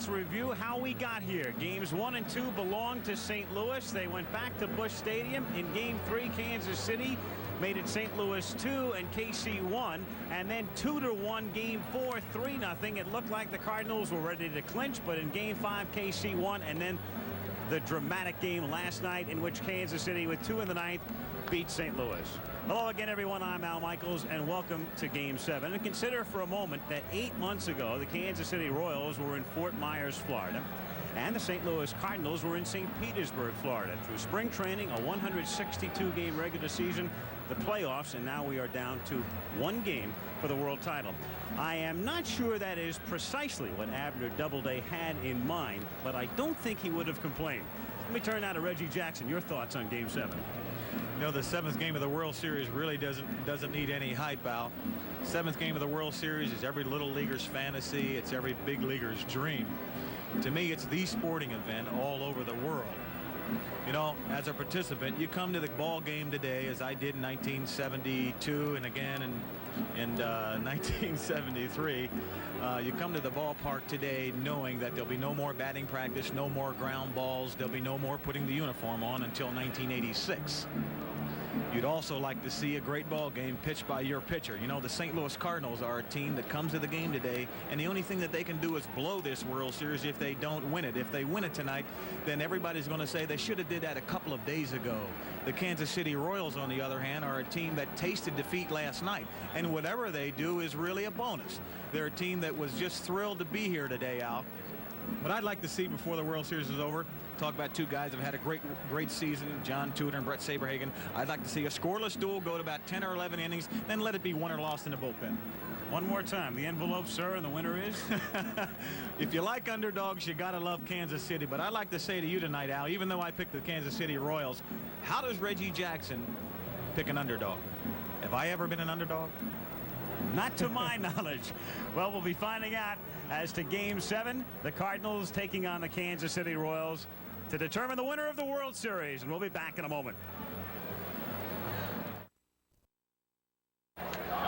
let's review how we got here. Games 1 and 2 belong to St. Louis. They went back to Busch Stadium. In Game 3, Kansas City made it St. Louis 2 and KC 1. And then 2-1 Game 4, 3-0. It looked like the Cardinals were ready to clinch, but in Game 5, KC won. And then the dramatic game last night in which Kansas City, with 2 in the ninth, beat St. Louis. Hello again, everyone. I'm Al Michaels, and welcome to Game 7. And consider for a moment that 8 months ago, the Kansas City Royals were in Fort Myers, Florida, and the St. Louis Cardinals were in St. Petersburg, Florida. Through spring training, a 162-game regular season, the playoffs, and now we are down to 1 game for the world title. I am not sure that is precisely what Abner Doubleday had in mind, but I don't think he would have complained. Let me turn now to Reggie Jackson. Your thoughts on Game 7? You know, the 7th game of the World Series really doesn't need any hype, Al. 7th game of the World Series is every little leaguer's fantasy. It's every big leaguer's dream. To me, it's the sporting event all over the world. You know, as a participant, you come to the ball game today, as I did in 1972 and again in 1973. You come to the ballpark today knowing that there'll be no more batting practice, no more ground balls, there'll be no more putting the uniform on until 1986. You'd also like to see a great ball game pitched by your pitcher. You know, the St. Louis Cardinals are a team that comes to the game today, and the only thing that they can do is blow this World Series if they don't win it. If they win it tonight, then everybody's going to say they should have did that a couple of days ago. The Kansas City Royals, on the other hand, are a team that tasted defeat last night, and whatever they do is really a bonus. They're a team that was just thrilled to be here today, Al. What I'd like to see before the World Series is over, talk about two guys that have had a great season, John Tudor and Brett Saberhagen. I'd like to see a scoreless duel go to about 10 or 11 innings, then let it be won or lost in the bullpen. One more time, the envelope, sir, and the winner is? If you like underdogs, you got to love Kansas City. But I'd like to say to you tonight, Al, even though I picked the Kansas City Royals, how does Reggie Jackson pick an underdog? Have I ever been an underdog? Not to my knowledge. Well, we'll be finding out as to Game 7, the Cardinals taking on the Kansas City Royals to determine the winner of the World Series, and we'll be back in a moment.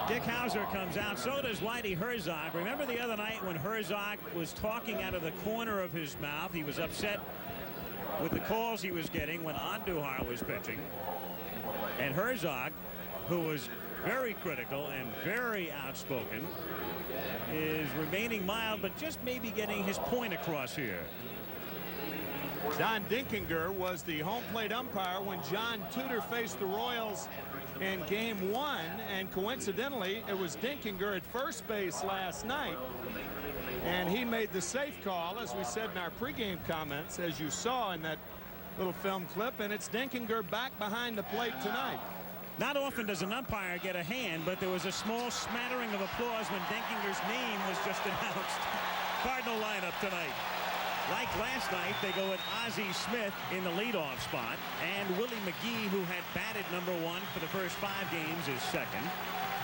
Dick Hauser comes out. So does Whitey Herzog. Remember the other night when Herzog was talking out of the corner of his mouth? He was upset with the calls he was getting when Andujar was pitching. And Herzog, who was very critical and very outspoken, is remaining mild, but just maybe getting his point across here. Don Dinkinger was the home plate umpire when John Tudor faced the Royals in Game 1, and coincidentally, it was Dinkinger at first base last night, and he made the safe call, as we said in our pregame comments, as you saw in that little film clip, and it's Dinkinger back behind the plate tonight. Not often does an umpire get a hand, but there was a small smattering of applause when Dinkinger's name was just announced. Cardinal lineup tonight. Like last night, they go with Ozzie Smith in the leadoff spot, and Willie McGee, who had batted #1 for the first 5 games, is second.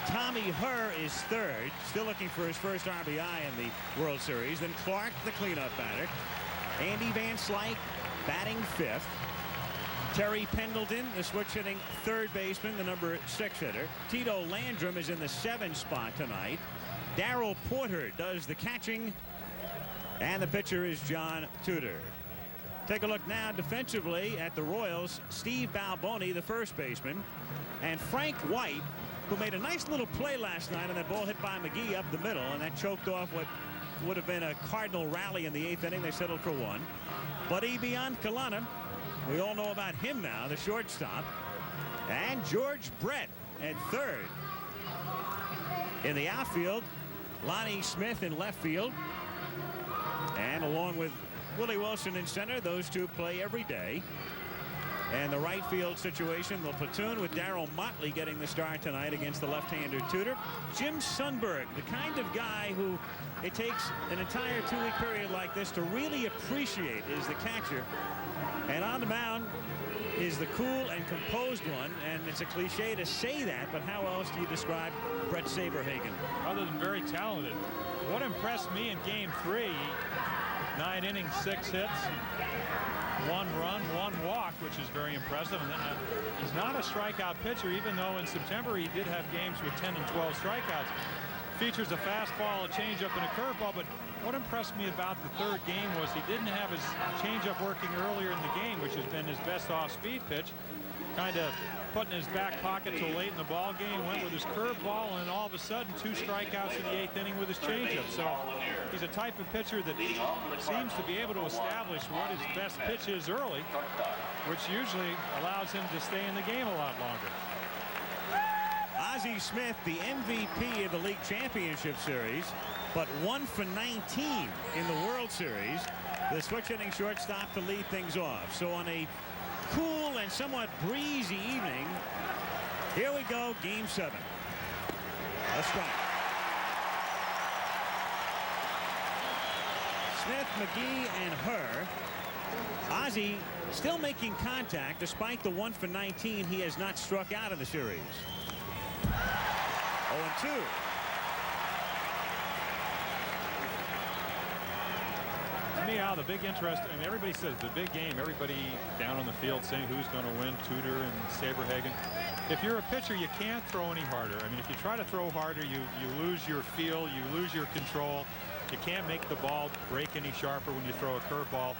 Tommy Herr is third, still looking for his first RBI in the World Series. Then Clark, the cleanup batter. Andy Van Slyke batting 5th. Terry Pendleton, the switch-hitting third baseman, the #6 hitter. Tito Landrum is in the 7 spot tonight. Darrell Porter does the catching. And the pitcher is John Tudor. Take a look now defensively at the Royals. Steve Balboni, the first baseman. And Frank White, who made a nice little play last night on that ball hit by McGee up the middle. And that choked off what would have been a Cardinal rally in the 8th inning. They settled for 1. Buddy Biancalana, we all know about him now, the shortstop. And George Brett at third. In the outfield, Lonnie Smith in left field. And along with Willie Wilson in center, those two play every day. And the right field situation, the platoon with Darryl Motley getting the start tonight against the left-hander Tudor. Jim Sundberg, the kind of guy who it takes an entire 2-week period like this to really appreciate, is the catcher. And on the mound is the cool and composed one, and it's a cliche to say that, but how else do you describe Brett Saberhagen? Other than very talented. What impressed me in Game 3, 9 innings, 6 hits, 1 run, 1 walk, which is very impressive. And he's not a strikeout pitcher, even though in September he did have games with 10 and 12 strikeouts. Features a fastball, a changeup, and a curveball, but what impressed me about the third game was he didn't have his changeup working earlier in the game, which has been his best off-speed pitch. Kind of put in his back pocket till late in the ball game, went with his curveball, and all of a sudden 2 strikeouts in the 8th inning with his changeup. So he's a type of pitcher that seems to be able to establish what his best pitch is early, which usually allows him to stay in the game a lot longer. Ozzie Smith, the MVP of the League Championship Series, but 1 for 19 in the World Series. The switch-hitting shortstop to lead things off. So on a cool and somewhat breezy evening, here we go, Game 7. A strike. Smith, McGee, and Herr. Ozzie still making contact despite the 1 for 19. He has not struck out in the series. 0-2. To me, Al, the big interest, I mean, everybody says the big game, everybody down on the field saying who's going to win, Tudor and Saberhagen. If you're a pitcher, you can't throw any harder. I mean, if you try to throw harder, you lose your feel, you lose your control. You can't make the ball break any sharper when you throw a curveball.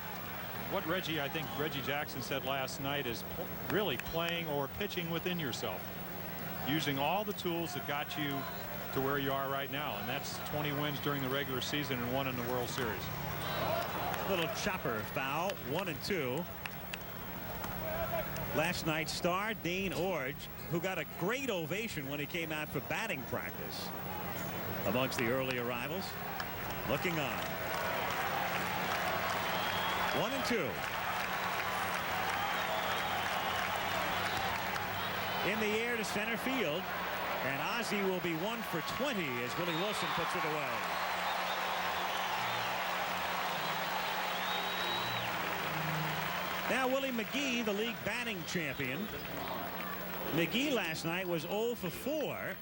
What I think Reggie Jackson said last night is really playing or pitching within yourself, using all the tools that got you to where you are right now, and that's 20 wins during the regular season and 1 in the World Series. Little chopper foul, 1-2. Last night's star, Dane Orge, who got a great ovation when he came out for batting practice. Amongst the early arrivals, looking on. 1-2. In the air to center field, and Ozzie will be 1 for 20 as Willie Wilson puts it away. Now Willie McGee, the league batting champion. McGee last night was 0 for 4.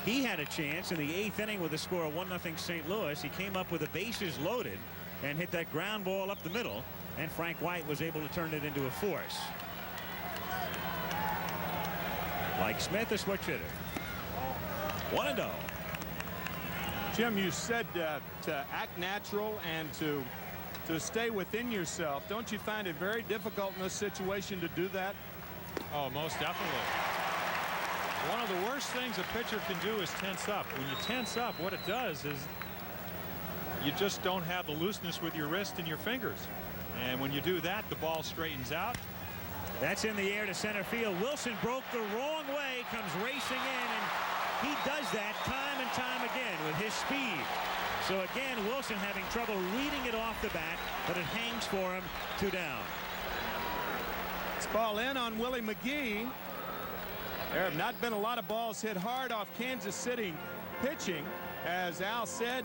He had a chance in the 8th inning with a score of 1-0 St. Louis. He came up with the bases loaded and hit that ground ball up the middle, and Frank White was able to turn it into a force. Like Smith, a switch hitter. 1-0. Jim, you said to act natural and to stay within yourself. Don't you find it very difficult in this situation to do that? Oh, most definitely. One of the worst things a pitcher can do is tense up. When you tense up, what it does is you just don't have the looseness with your wrist and your fingers. And when you do that, the ball straightens out. That's in the air to center field. Wilson broke the wrong way, comes racing in, and he does that time and time again with his speed. So again, Wilson having trouble reading it off the bat, but it hangs for him. 2 down. This ball in on Willie McGee. There have not been a lot of balls hit hard off Kansas City pitching. As Al said,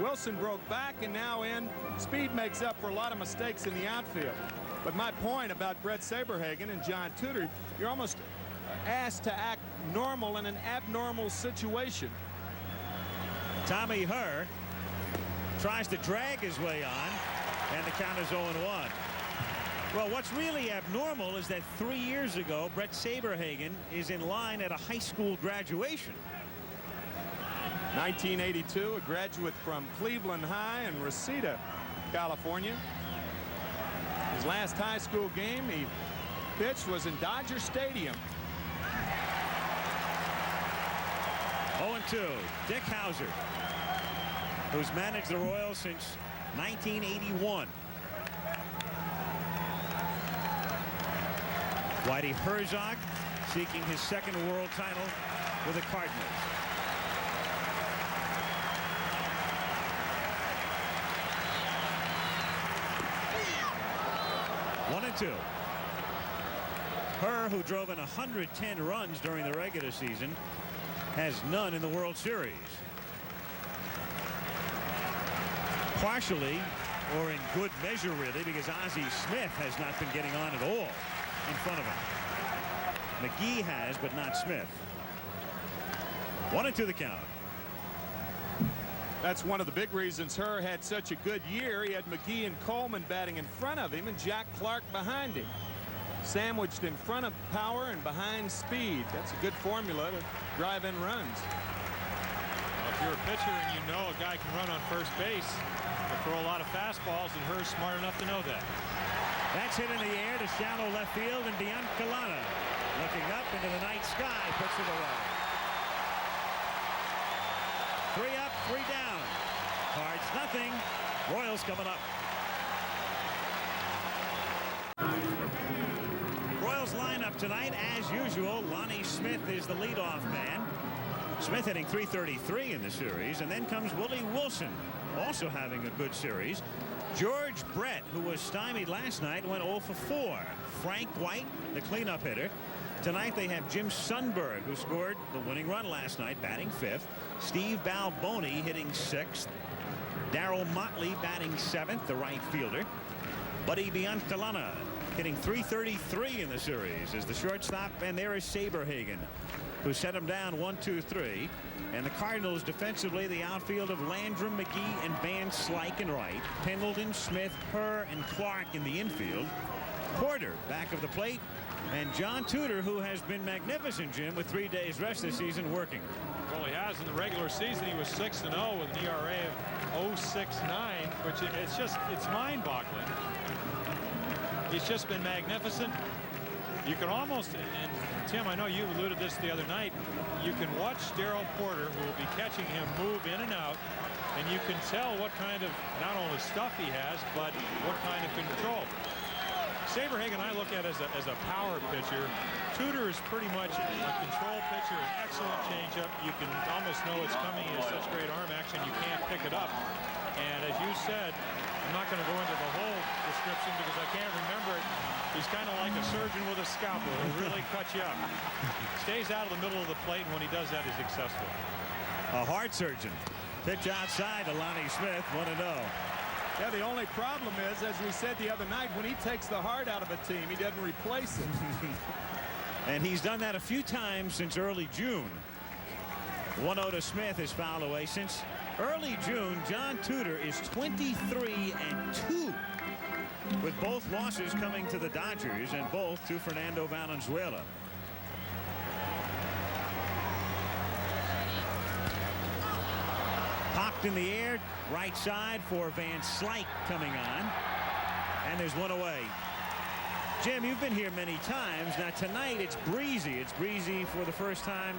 Wilson broke back and now in. Speed makes up for a lot of mistakes in the outfield. But my point about Brett Saberhagen and John Tudor, you're almost asked to act normal in an abnormal situation. Tommy Herr tries to drag his way on, and the count is 0-1. Well, what's really abnormal is that 3 years ago, Brett Saberhagen is in line at a high school graduation. 1982, a graduate from Cleveland High in Reseda, California. His last high school game he pitched was in Dodger Stadium. 0-2. Dick Hauser, who's managed the Royals since 1981. Whitey Herzog seeking his 2nd world title with the Cardinals. One and 2. Herr, who drove in 110 runs during the regular season, has none in the World Series. Partially, or in good measure really, because Ozzie Smith has not been getting on at all in front of him. McGee has, but not Smith. 1-2 the count. That's one of the big reasons Herr had such a good year. He had McGee and Coleman batting in front of him and Jack Clark behind him. Sandwiched in front of power and behind speed. That's a good formula to drive in runs. Well, you're a pitcher and you know a guy can run on first base, but throw a lot of fastballs, and Herr's smart enough to know that. That's hit in the air to shallow left field, and Biancalana, looking up into the night sky, puts it away. 3 up, 3 down. Cards nothing. Royals coming up. Royals lineup tonight, as usual. Lonnie Smith is the leadoff man. Smith hitting .333 in the series, and then comes Willie Wilson, also having a good series. George Brett, who was stymied last night, went 0 for 4. Frank White, the cleanup hitter. Tonight they have Jim Sundberg, who scored the winning run last night, batting 5th. Steve Balboni hitting 6th. Darryl Motley batting 7th, the right fielder. Buddy Biancalana hitting .333 in the series is the shortstop, and there is Saberhagen, who set him down 1, 2, 3. And the Cardinals defensively, the outfield of Landrum, McGee, and Van Slyke in right. Pendleton, Smith, Herr, and Clark in the infield. Porter back of the plate. And John Tudor, who has been magnificent, Jim, with 3 days rest this season working. Well, he has. In the regular season, he was 6-0 with an ERA of 0.69, which it's mind-boggling. He's just been magnificent. You can almost, and Tim, I know you alluded this the other night, you can watch Darryl Porter, who will be catching him, move in and out, and you can tell what kind of not only stuff he has, but what kind of control. Saberhagen I look at as a power pitcher. Tudor is pretty much a control pitcher, an excellent changeup. You can almost know it's coming. He has such great arm action, you can't pick it up. And as you said, I'm not going to go into the whole description because I can't remember it. He's kind of like a surgeon with a scalpel. He'll really cut you up. Stays out of the middle of the plate, and when he does that, he's successful. A heart surgeon. Pitch outside to Lonnie Smith, 1-0. Yeah, the only problem is, as we said the other night, when he takes the heart out of a team, he doesn't replace it. And he's done that a few times since early June. 1-0 to Smith is fouled away. Since early June, John Tudor is 23-2, with both losses coming to the Dodgers and both to Fernando Valenzuela. Popped in the air, right side for Van Slyke coming on, and there's one away. Jim, you've been here many times. Now tonight it's breezy. It's breezy for the first time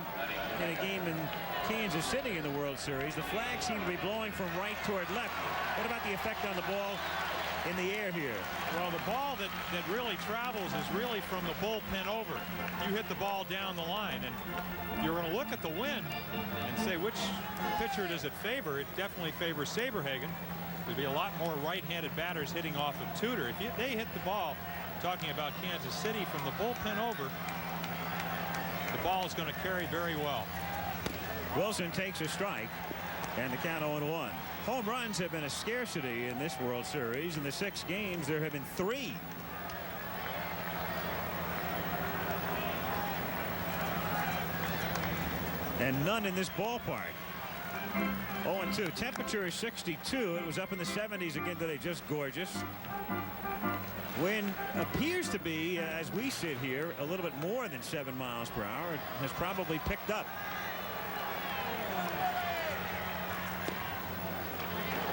in a game in Kansas City in the World Series. The flags seem to be blowing from right toward left. What about the effect on the ball in the air here? Well, the ball that really travels is really from the bullpen over. You hit the ball down the line, and you're going to look at the wind and say which pitcher does it favor. It definitely favors Saberhagen. There'd be a lot more right-handed batters hitting off of Tudor. If they hit the ball, talking about Kansas City, from the bullpen over, the ball is going to carry very well. Wilson takes a strike, and the count 0-1. Home runs have been a scarcity in this World Series. In the 6 games, there have been 3. And none in this ballpark. 0-2. Temperature is 62. It was up in the 70s again today. Just gorgeous. Wind appears to be, as we sit here, a little bit more than 7 miles per hour. It has probably picked up.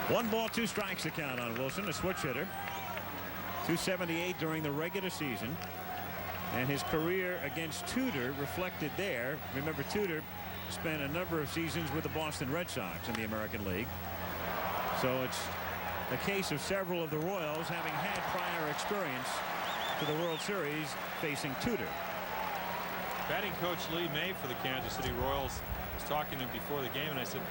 1 ball, 2 strikes to count on Wilson, a switch hitter. 278 during the regular season. And his career against Tudor reflected there. Remember, Tudor spent a number of seasons with the Boston Red Sox in the American League. So it's the case of several of the Royals having had prior experience to the World Series facing Tudor. Batting coach Lee May for the Kansas City Royals was talking to him before the game, and I said,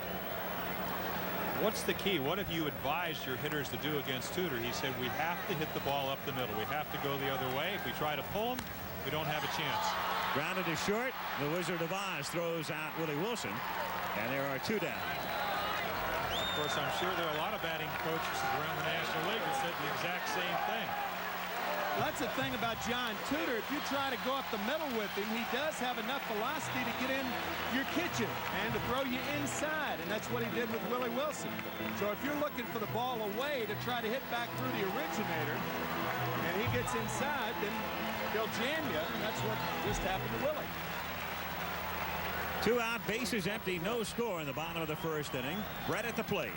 what's the key? What have you advised your hitters to do against Tudor? He said, we have to hit the ball up the middle. We have to go the other way. If we try to pull him, we don't have a chance. Grounded to short. The Wizard of Oz throws out Willie Wilson, and there are 2 down. Of course, I'm sure there are a lot of batting coaches around the National League that said the exact same thing. That's the thing about John Tudor. If you try to go up the middle with him, he does have enough velocity to get in your kitchen and to throw you inside, and that's what he did with Willie Wilson. So if you're looking for the ball away to try to hit back through the originator, and he gets inside, then he'll jam you, and that's what just happened to Willie. 2 out, bases empty, no score in the bottom of the first inning. Brett at the plate.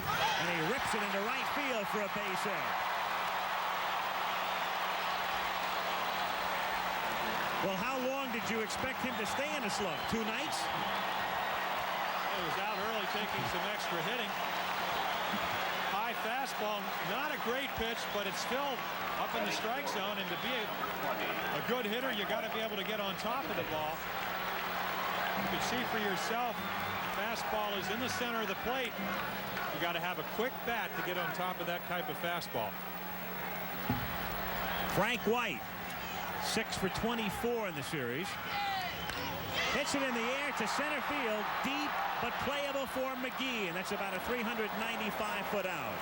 And he rips it into right field for a base hit. Well, how long did you expect him to stay in a slump? 2 nights? He was out early taking some extra hitting. High fastball, not a great pitch, but it's still up in the strike zone. And to be a good hitter, you got to be able to get on top of the ball. You can see for yourself, the fastball is in the center of the plate. You got to have a quick bat to get on top of that type of fastball. Frank White, 6 for 24 in the series. Hits it in the air to center field, deep but playable for McGee, and that's about a 395-foot out.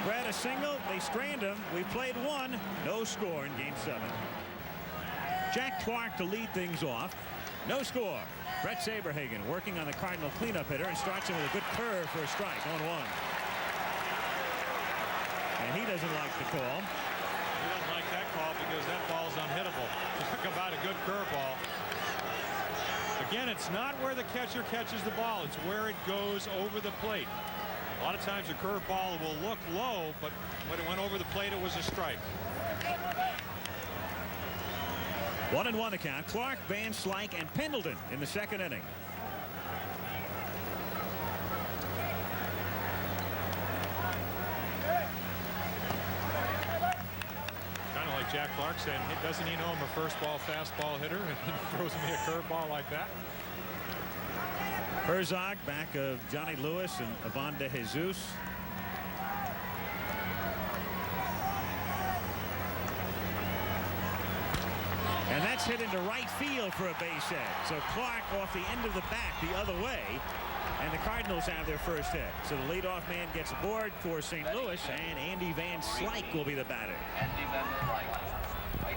Brad a single, they strand him. We played 1, no score in Game 7. Jack Clark to lead things off, no score. Brett Saberhagen working on the Cardinal cleanup hitter and strikes him with a good curve for a strike, 1-1. And he doesn't like the call. He doesn't like that call because that ball's unhittable. Talk about a good curveball. Again, it's not where the catcher catches the ball. It's where it goes over the plate. A lot of times a curveball will look low, but when it went over the plate, it was a strike. 1-1 the count. Clark, Van Slyke, and Pendleton in the second inning. Kind of like Jack Clark saying, doesn't he know I'm a first ball fastball hitter, and he throws me a curveball like that? Herzog back of Johnny Lewis and Ivan De Jesus. And that's hit into right field for a base hit. So Clark off the end of the bat the other way. And the Cardinals have their first hit. So the leadoff man gets aboard for St. Louis, and Andy Van Slyke will be the batter.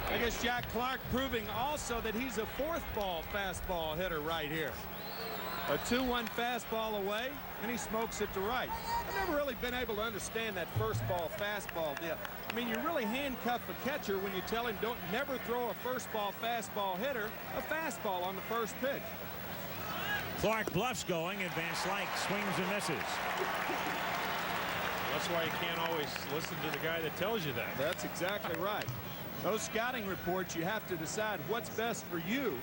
I guess Jack Clark proving also that he's a fourth ball fastball hitter right here. A 2-1 fastball away, and he smokes it to right. I've never really been able to understand that first ball fastball deal. I mean, you really handcuff a catcher when you tell him don't never throw a first ball fastball hitter a fastball on the first pitch. Clark bluffs going, and Van Slyke swings and misses. That's why you can't always listen to the guy that tells you that. That's exactly right. Those scouting reports, you have to decide what's best for you.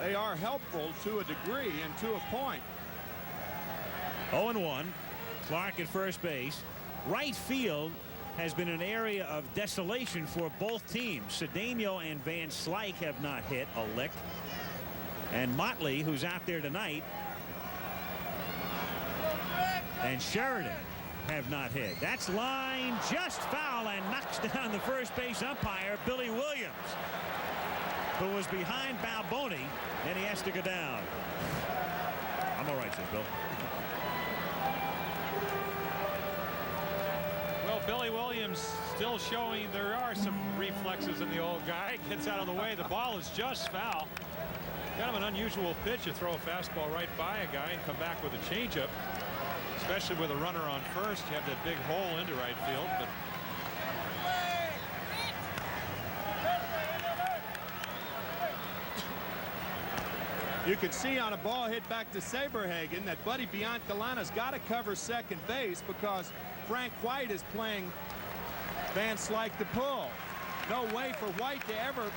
They are helpful to a degree and to a point. 0-1. Clark at first base. Right field has been an area of desolation for both teams. Cedeno and Van Slyke have not hit a lick. And Motley, who's out there tonight, and Sheridan have not hit. That's line just foul and knocks down the first base umpire, Billy Williams, who was behind Balboni, and he has to go down. I'm all right, says Bill. Well, Billy Williams still showing there are some reflexes in the old guy. Gets out of the way. The ball is just foul. Kind of an unusual pitch. You throw a fastball right by a guy and come back with a changeup, especially with a runner on first. You have that big hole into right field. But you can see on a ball hit back to Saberhagen that Buddy Biancalana's got to cover second base because Frank White is playing Van Slyke to pull. No way for White to ever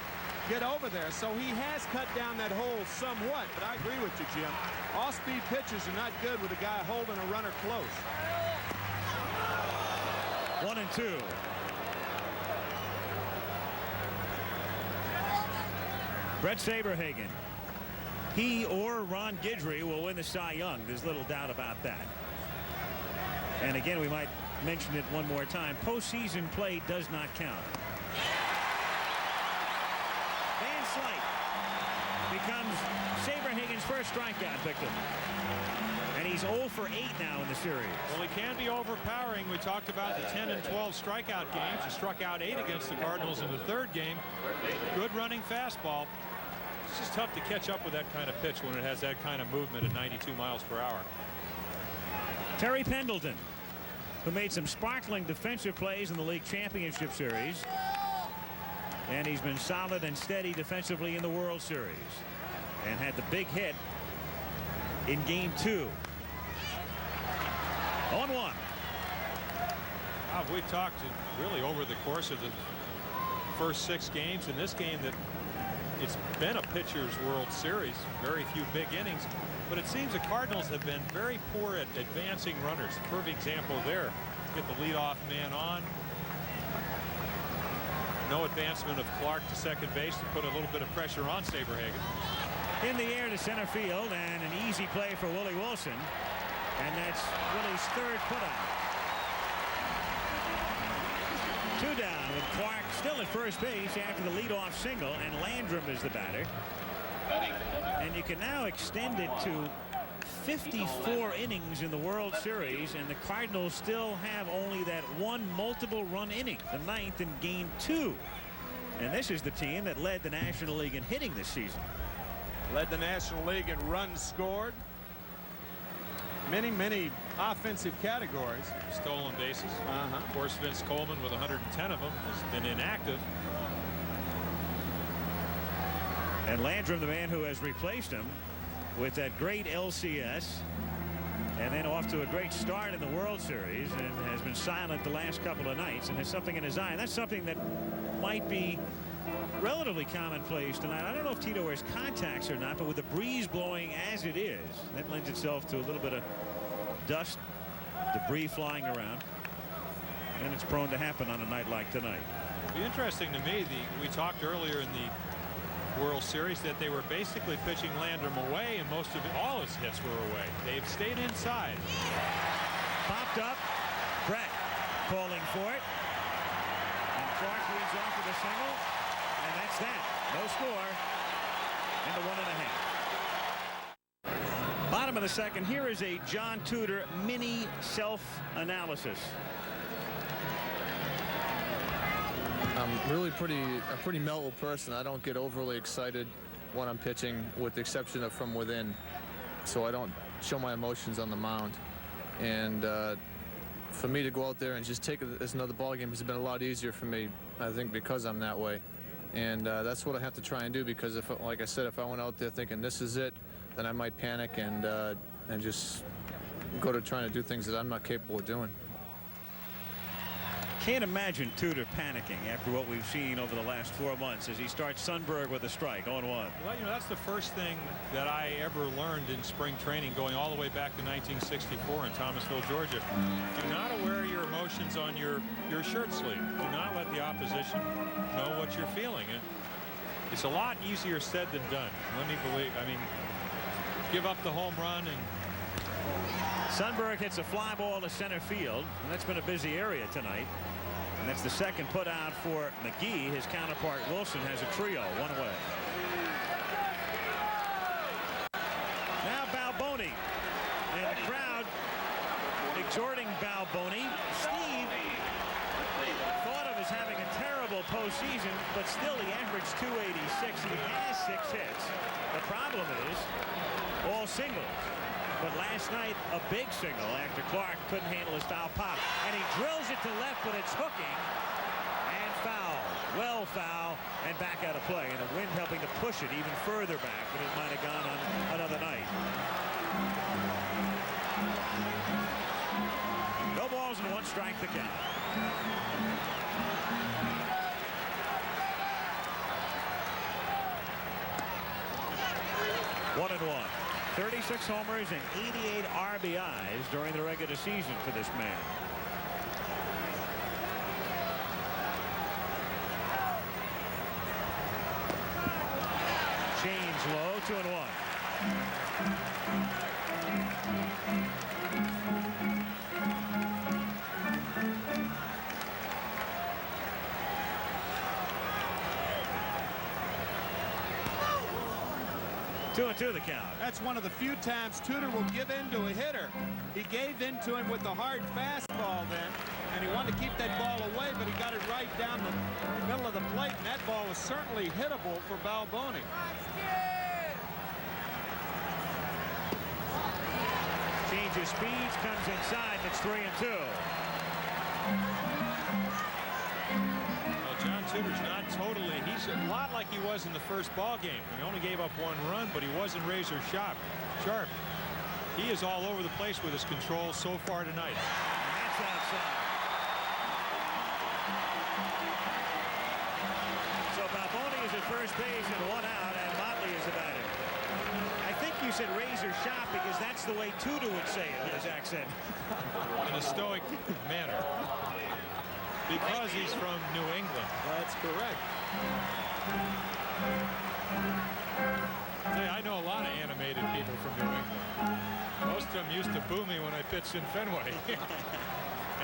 get over there, so he has cut down that hole somewhat. But I agree with you, Jim. Off-speed pitches are not good with a guy holding a runner close. 1-2. Brett Saberhagen. He or Ron Guidry will win the Cy Young. There's little doubt about that. And again, we might mention it one more time. Postseason play does not count. Van Slyke becomes Saberhagen's first strikeout victim. And he's 0 for 8 now in the series. well, he can be overpowering. We talked about the 10 and 12 strikeout games. He struck out 8 against the Cardinals in the third game. Good running fastball. It's just tough to catch up with that kind of pitch when it has that kind of movement at 92 miles per hour. Terry Pendleton, who made some sparkling defensive plays in the league championship series. And he's been solid and steady defensively in the World Series and had the big hit in game 2. 0-1. We've talked really over the course of the first 6 games in this game that it's been a pitcher's World Series, very few big innings, but it seems the Cardinals have been very poor at advancing runners. Perfect example there. Get the leadoff man on. No advancement of Clark to second base to put a little bit of pressure on Saberhagen. In the air to center field, and an easy play for Willie Wilson, and that's Willie's 3rd putout. 2 down with Clark still at first base after the leadoff single, and Landrum is the batter. And you can now extend it to 54 innings in the World Series, and the Cardinals still have only that one multiple run inning, the 9th in game 2. And this is the team that led the National League in hitting this season. Led the National League in runs scored. Many offensive categories. Stolen bases. Of course, Vince Coleman with 110 of them has been inactive. And Landrum, the man who has replaced him with that great LCS, and then off to a great start in the World Series, and has been silent the last couple of nights and has something in his eye. And that's something that might be relatively commonplace tonight. I don't know if Tito wears contacts or not, but with the breeze blowing as it is, that lends itself to a little bit of dust, debris flying around, and it's prone to happen on a night like tonight. It'll be interesting to me. We talked earlier in the World Series that they were basically pitching Landrum away, and all his hits were away. They've stayed inside. Popped up. Brett calling for it. And Clark leads off with a single. And that's that. No score. And the 1.5. Bottom of the 2nd. Here is a John Tudor mini self-analysis. I'm really a pretty mellow person. I don't get overly excited when I'm pitching, with the exception of from within. So I don't show my emotions on the mound. And for me to go out there and just take it as another ball game has been a lot easier for me, I think, because I'm that way. And that's what I have to try and do, because if, like I said, if I went out there thinking this is it, then I might panic and just go to trying to do things that I'm not capable of doing. Can't imagine Tudor panicking after what we've seen over the last 4 months as he starts Sundberg with a strike. 0-1. Well, that's the first thing that I ever learned in spring training, going all the way back to 1964 in Thomasville, Georgia. Do not wear your emotions on your shirt sleeve. Do not let the opposition know what you're feeling. And it's a lot easier said than done. Let me believe. I mean, give up the home run, and Sundberg hits a fly ball to center field, and that's been a busy area tonight. And that's the 2nd put out for McGee. His counterpart Wilson has a trio, 1 away. Now Balboni, and the crowd exhorting Balboni. Steve thought of as having a terrible postseason, but still he averaged 286. He has 6 hits. The problem is all singles. But last night, a big single after Clark couldn't handle his foul pop. And he drills it to left, but it's hooking. And foul. Well foul. And back out of play. And the wind helping to push it even further back than it might have gone on another night. No balls and 1 strike to count. One and 1. 36 homers and 88 RBIs during the regular season for this man. Change low, 2-1. 2-2 the count. That's one of the few times Tudor will give in to a hitter. He gave in to him with the hard fastball then, and he wanted to keep that ball away, but he got it right down the middle of the plate, and that ball was certainly hittable for Balboni. Changes speeds, comes inside, and it's 3-2. John Tudor's not totally. He's a lot like he was in the first ball game. He only gave up 1 run, but he wasn't razor sharp. He is all over the place with his control so far tonight. And that's outside. So Balboni is at first base and 1 out, and Motley is the batter. I think you said razor sharp because that's the way Tudor would say it with his accent. In a stoic manner. Because he's from New England. That's correct. Hey, I know a lot of animated people from New England. Most of them used to boo me when I pitched in Fenway.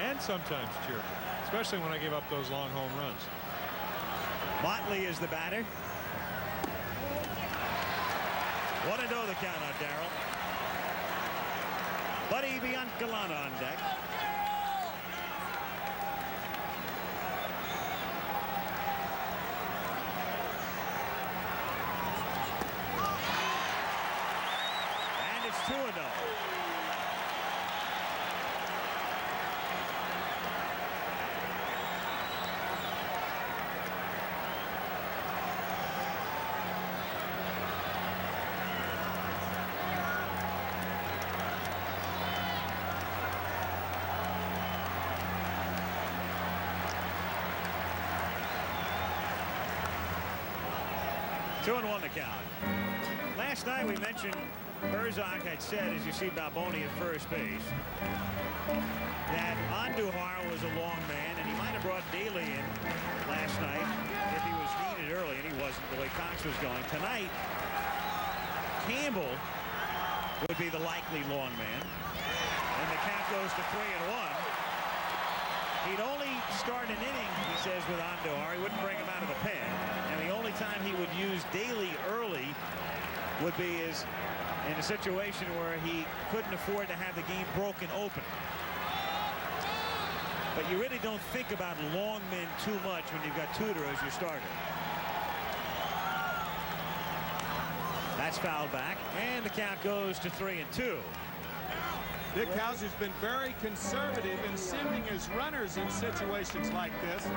And sometimes cheer. Especially when I give up those long home runs. Motley is the batter. 1-0 the count on Darrell. Buddy Biancalana on deck. And it's 2-0. Two and 1 the count. Last night we mentioned Herzog had said, as you see Balboni at first base, that Andujar was a long man, and he might have brought Daly in last night if he was needed early, and he wasn't the way Cox was going. Tonight, Campbell would be the likely long man, and the count goes to 3-1. He'd only start an inning, he says, with Andujar. He wouldn't bring him out of the pen. And the only time he would use Daly early would be in a situation where he couldn't afford to have the game broken open. But you really don't think about long men too much when you've got Tudor as your starter. That's fouled back, and the count goes to 3-2. Dick Hauser's been very conservative in sending his runners in situations like this.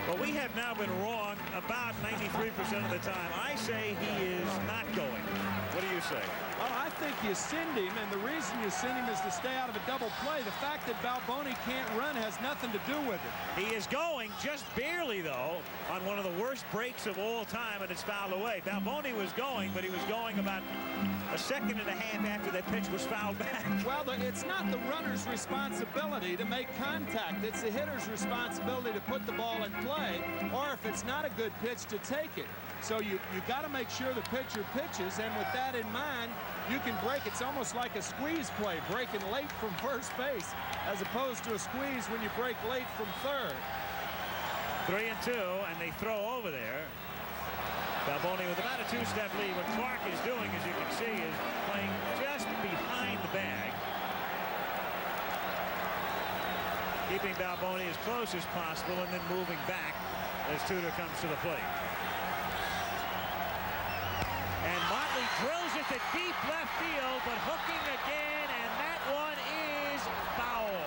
Well, we have now been wrong about 93% of the time. I say he is not going. What do you say? Well, I think you send him, and the reason you send him is to stay out of a double play. The fact that Balboni can't run has nothing to do with it. He is going just barely, though, on one of the worst breaks of all time, and it's fouled away. Balboni was going, but he was going about a second and a half after that pitch was fouled back. Well, it's not the runner's responsibility to make contact. It's the hitter's responsibility to put the ball in play, or if it's not a good pitch, to take it. So you got to make sure the pitcher pitches, and with that in mind, you can break. It's almost like a squeeze play, breaking late from first base, as opposed to a squeeze when you break late from third. 3-2, and they throw over there. Balboni with about a 2-step lead. What Clark is doing, as you can see, is playing just behind the bag, keeping Balboni as close as possible and then moving back as Tudor comes to the plate. And Motley drills it to deep left field, but hooking again, and that one is foul.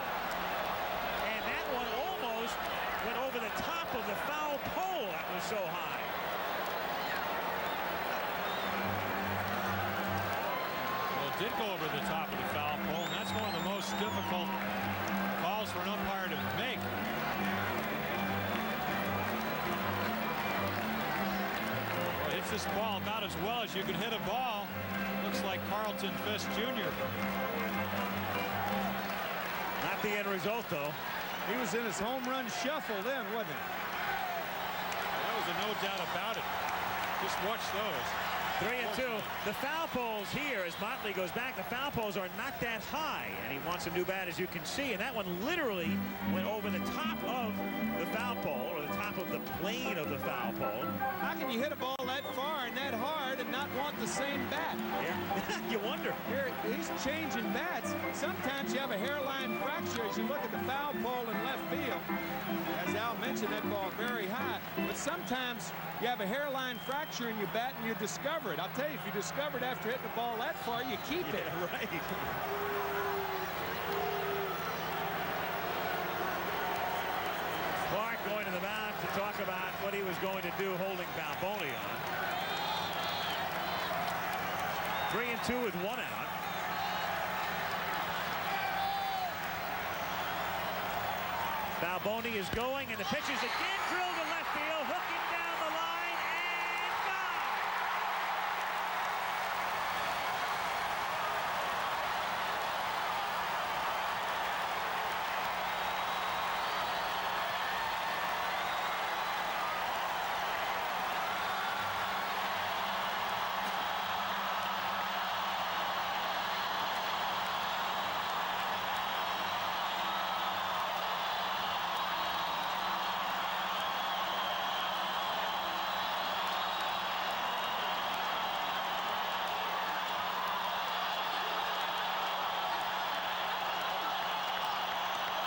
And that one almost went over the top of the foul pole. That was so high. Did go over the top of the foul pole, and that's one of the most difficult calls for an umpire to make. Well, hits this ball about as well as you can hit a ball. Looks like Carlton Fisk Jr. Not the end result, though. He was in his home run shuffle then, wasn't he? That was a no doubt about it. Just watch those. 3-2. The foul poles here, as Motley goes back, the foul poles are not that high, and he wants a new bat, as you can see, and that one literally went over the top of the foul pole, or the top of the plane of the foul pole. How can you hit a ball that far and that hard and not want the same bat? Yeah. You wonder. Here, he's changing bats. Sometimes you have a hairline fracture as you look at the foul pole in left field. As Al mentioned, that ball very high. But sometimes you have a hairline fracture in your bat and you discover it. I'll tell you, if you discover it after hitting the ball that far, you keep it. Right. Clark going to the mound to talk about what he was going to do holding Balboni on. 3-2 with 1 out. Balboni is going, and the pitch is again drilled to left field, hooking down the line, and gone.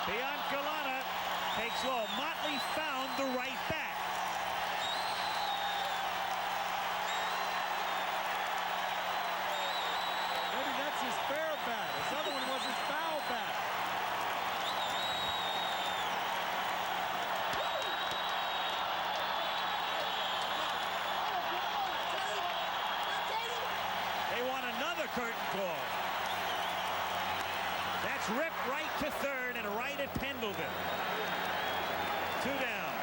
Biancalana takes low. Motley found the right bat. Maybe that's his fair bat. His other one was his foul bat. They want another curtain call. That's ripped right to third and right at Pendleton. 2 down.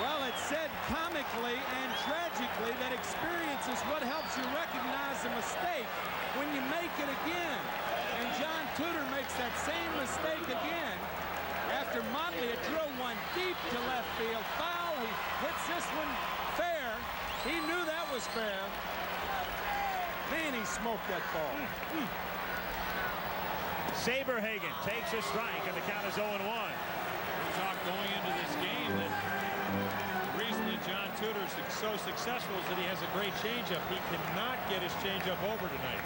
Well, it's said comically and tragically that experience is what helps you recognize a mistake when you make it again. And John Tudor makes that same mistake again. After Motley had drilled one deep to left field, foul, he hits this one fair. He knew that was fair. Man, he smoked that ball. Saberhagen takes a strike, and the count is 0-1. We talked going into this game that the reason that John Tudor is so successful is that he has a great changeup. He cannot get his changeup over tonight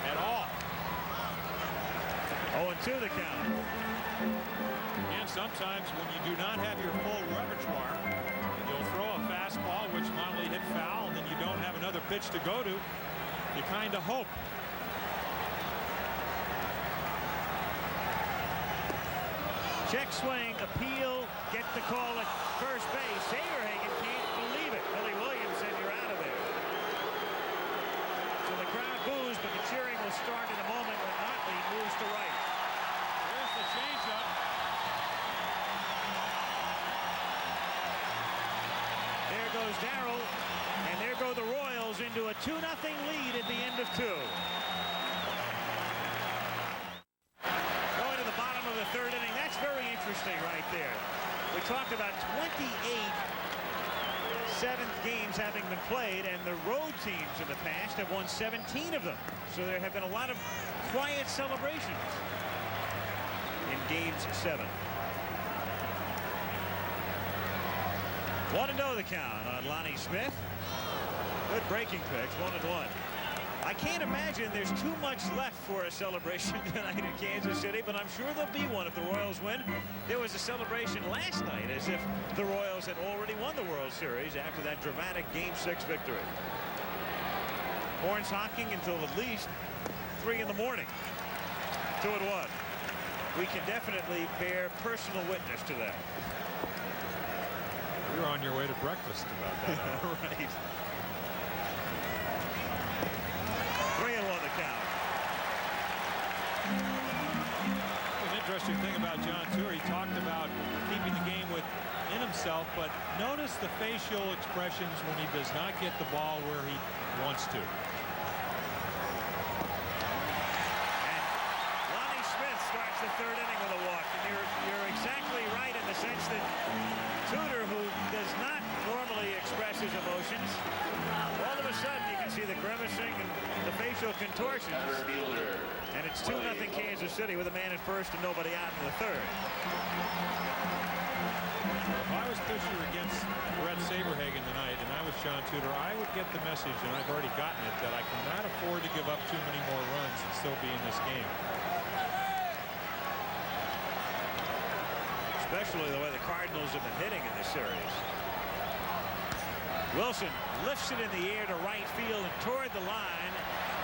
at all. 0-2 the count. And sometimes when you do not have your full repertoire, you'll throw a fastball, which Motley hit foul, and then you don't have another pitch to go to. You kind of hope. Check swing, appeal, get the call at first base. Saberhagen can't believe it. Billy Williams said you're out of there. So the crowd boos, but the cheering will start in a moment when Motley moves to right. There's the changeup. There goes Darrell, and there go the Royals into a 2-0 lead at the end of 2. Going to the bottom of the third inning. That's very interesting right there. We talked about 28 seventh games having been played, and the road teams in the past have won 17 of them. So there have been a lot of quiet celebrations in games 7. 1-0 the count on Lonnie Smith. Good breaking pitch, 1-1. I can't imagine there's too much left for a celebration tonight in Kansas City, but I'm sure there'll be one if the Royals win. There was a celebration last night as if the Royals had already won the World Series after that dramatic Game 6 victory. Horns honking until at least 3 in the morning. 2-1. We can definitely bear personal witness to that. You're on your way to breakfast about that. Right. 3-1 the count. An interesting thing about John Tudor, he talked about keeping the game within himself, but notice the facial expressions when he does not get the ball where he wants to. And Lonnie Smith starts the third inning with a walk, and you're exactly right in the sense that Tudor, who does not normally express his emotions, all of a sudden you can see the grimacing and the facial contortions. And it's 2-0 Kansas City with a man at first and nobody out in the third. If I was pitcher against Brett Saberhagen tonight and I was John Tudor, I would get the message, and I've already gotten it, that I cannot afford to give up too many more runs and still be in this game. Especially the way the Cardinals have been hitting in this series. Wilson lifts it in the air to right field and toward the line,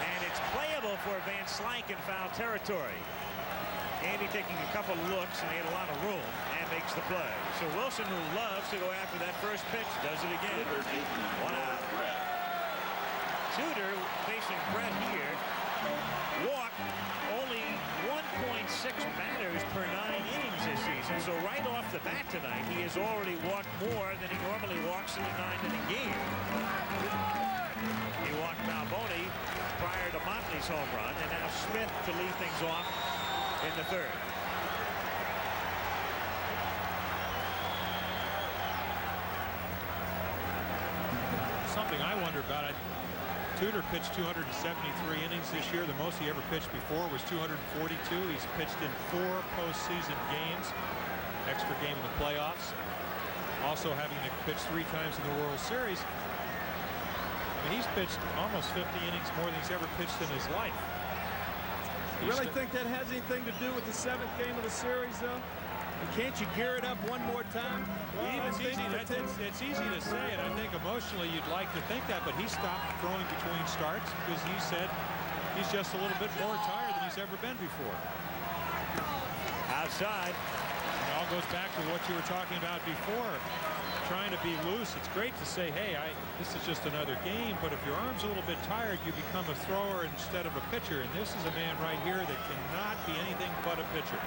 and it's playable for Van Slyke in foul territory. Andy taking a couple of looks, and he had a lot of room, and makes the play. So Wilson, who loves to go after that first pitch, does it again. 1 out. Tudor facing Brett here. Walked only 1.6 batters per 9 innings this season. So right off the bat tonight, he has already walked more than he normally walks in a 9-inning game. He walked Malboni prior to Motley's home run, and now Smith to lead things off in the 3rd. Something I wonder about. Tudor pitched 273 innings this year. The most he ever pitched before was 242. He's pitched in 4 postseason games, extra game in the playoffs, also having to pitch 3 times in the World Series. I mean, he's pitched almost 50 innings more than he's ever pitched in his life. You really think that has anything to do with the 7th game of the series, though? And can't you gear it up one more time? Well, it's easy to say, and I think emotionally you'd like to think that, but he stopped throwing between starts because he said he's just a little bit more tired than he's ever been before. Outside. It all goes back to what you were talking about before, trying to be loose. It's great to say, hey, this is just another game, but if your arm's a little bit tired, you become a thrower instead of a pitcher, and this is a man right here that cannot be anything but a pitcher.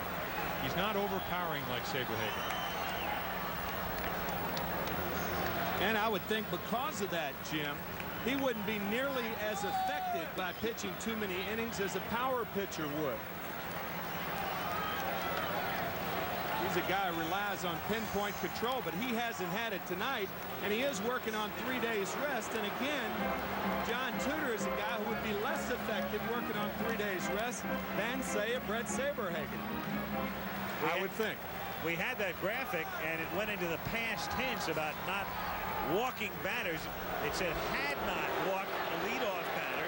He's not overpowering like Saberhagen. And I would think because of that, Jim, he wouldn't be nearly as effective by pitching too many innings as a power pitcher would. He's a guy who relies on pinpoint control, but he hasn't had it tonight, and he is working on 3 days rest. And again, John Tudor is a guy who would be less effective working on 3 days rest than, say, a Brett Saberhagen. I would think. We had that graphic, and it went into the past tense about not walking batters. It said had not walked a leadoff batter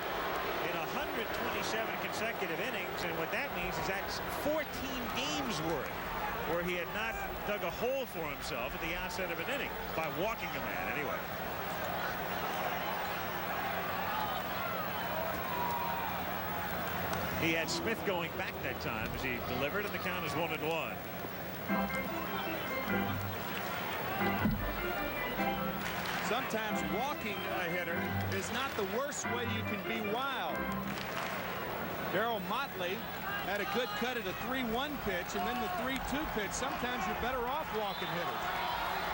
in 127 consecutive innings, and what that means is that's 14 games worth where he had not dug a hole for himself at the outset of an inning by walking a man anyway. He had Smith going back that time as he delivered, and the count is 1-1. Sometimes walking a hitter is not the worst way you can be wild. Darryl Motley had a good cut at a 3-1 pitch, and then the 3-2 pitch. Sometimes you're better off walking hitters.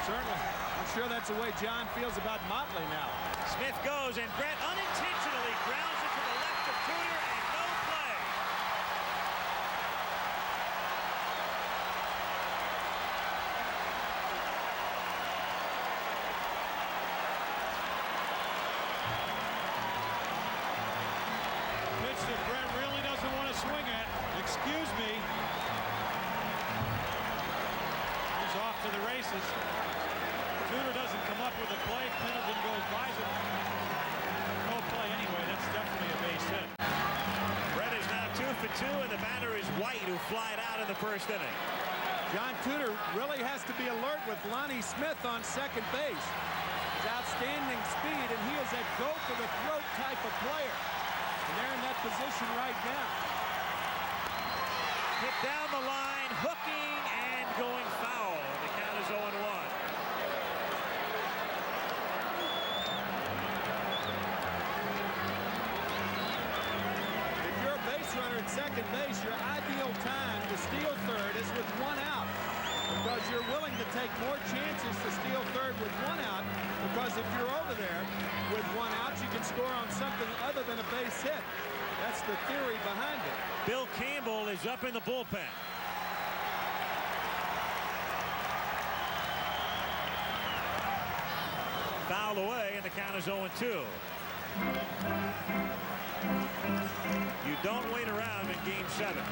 Certainly, I'm sure that's the way John feels about Motley now. Smith goes, and Brett unintentionally grounds it to the left of Tudor, and no play. Pitch that Brett really doesn't want to swing at. Excuse me. He's off to the races. Tudor doesn't come up with a play. Pendleton goes by him. No play anyway. That's definitely a base hit. Brett is now 2 for 2, and the batter is White, who flied out in the 1st inning. John Tudor really has to be alert with Lonnie Smith on second base. His outstanding speed, and he is a go-for-the-throat type of player. And they're in that position right now. Hit down the line, hooking, and going foul. The count is 0-1. If you're a base runner at second base, your ideal time to steal third is with 1 out. Because you're willing to take more chances to steal third with 1 out. Because if you're over there with 1 out, you can score on something other than a base hit. That's the theory behind it. Bill Campbell is up in the bullpen. Fouled away, and the count is 0-2. You don't wait around in Game 7.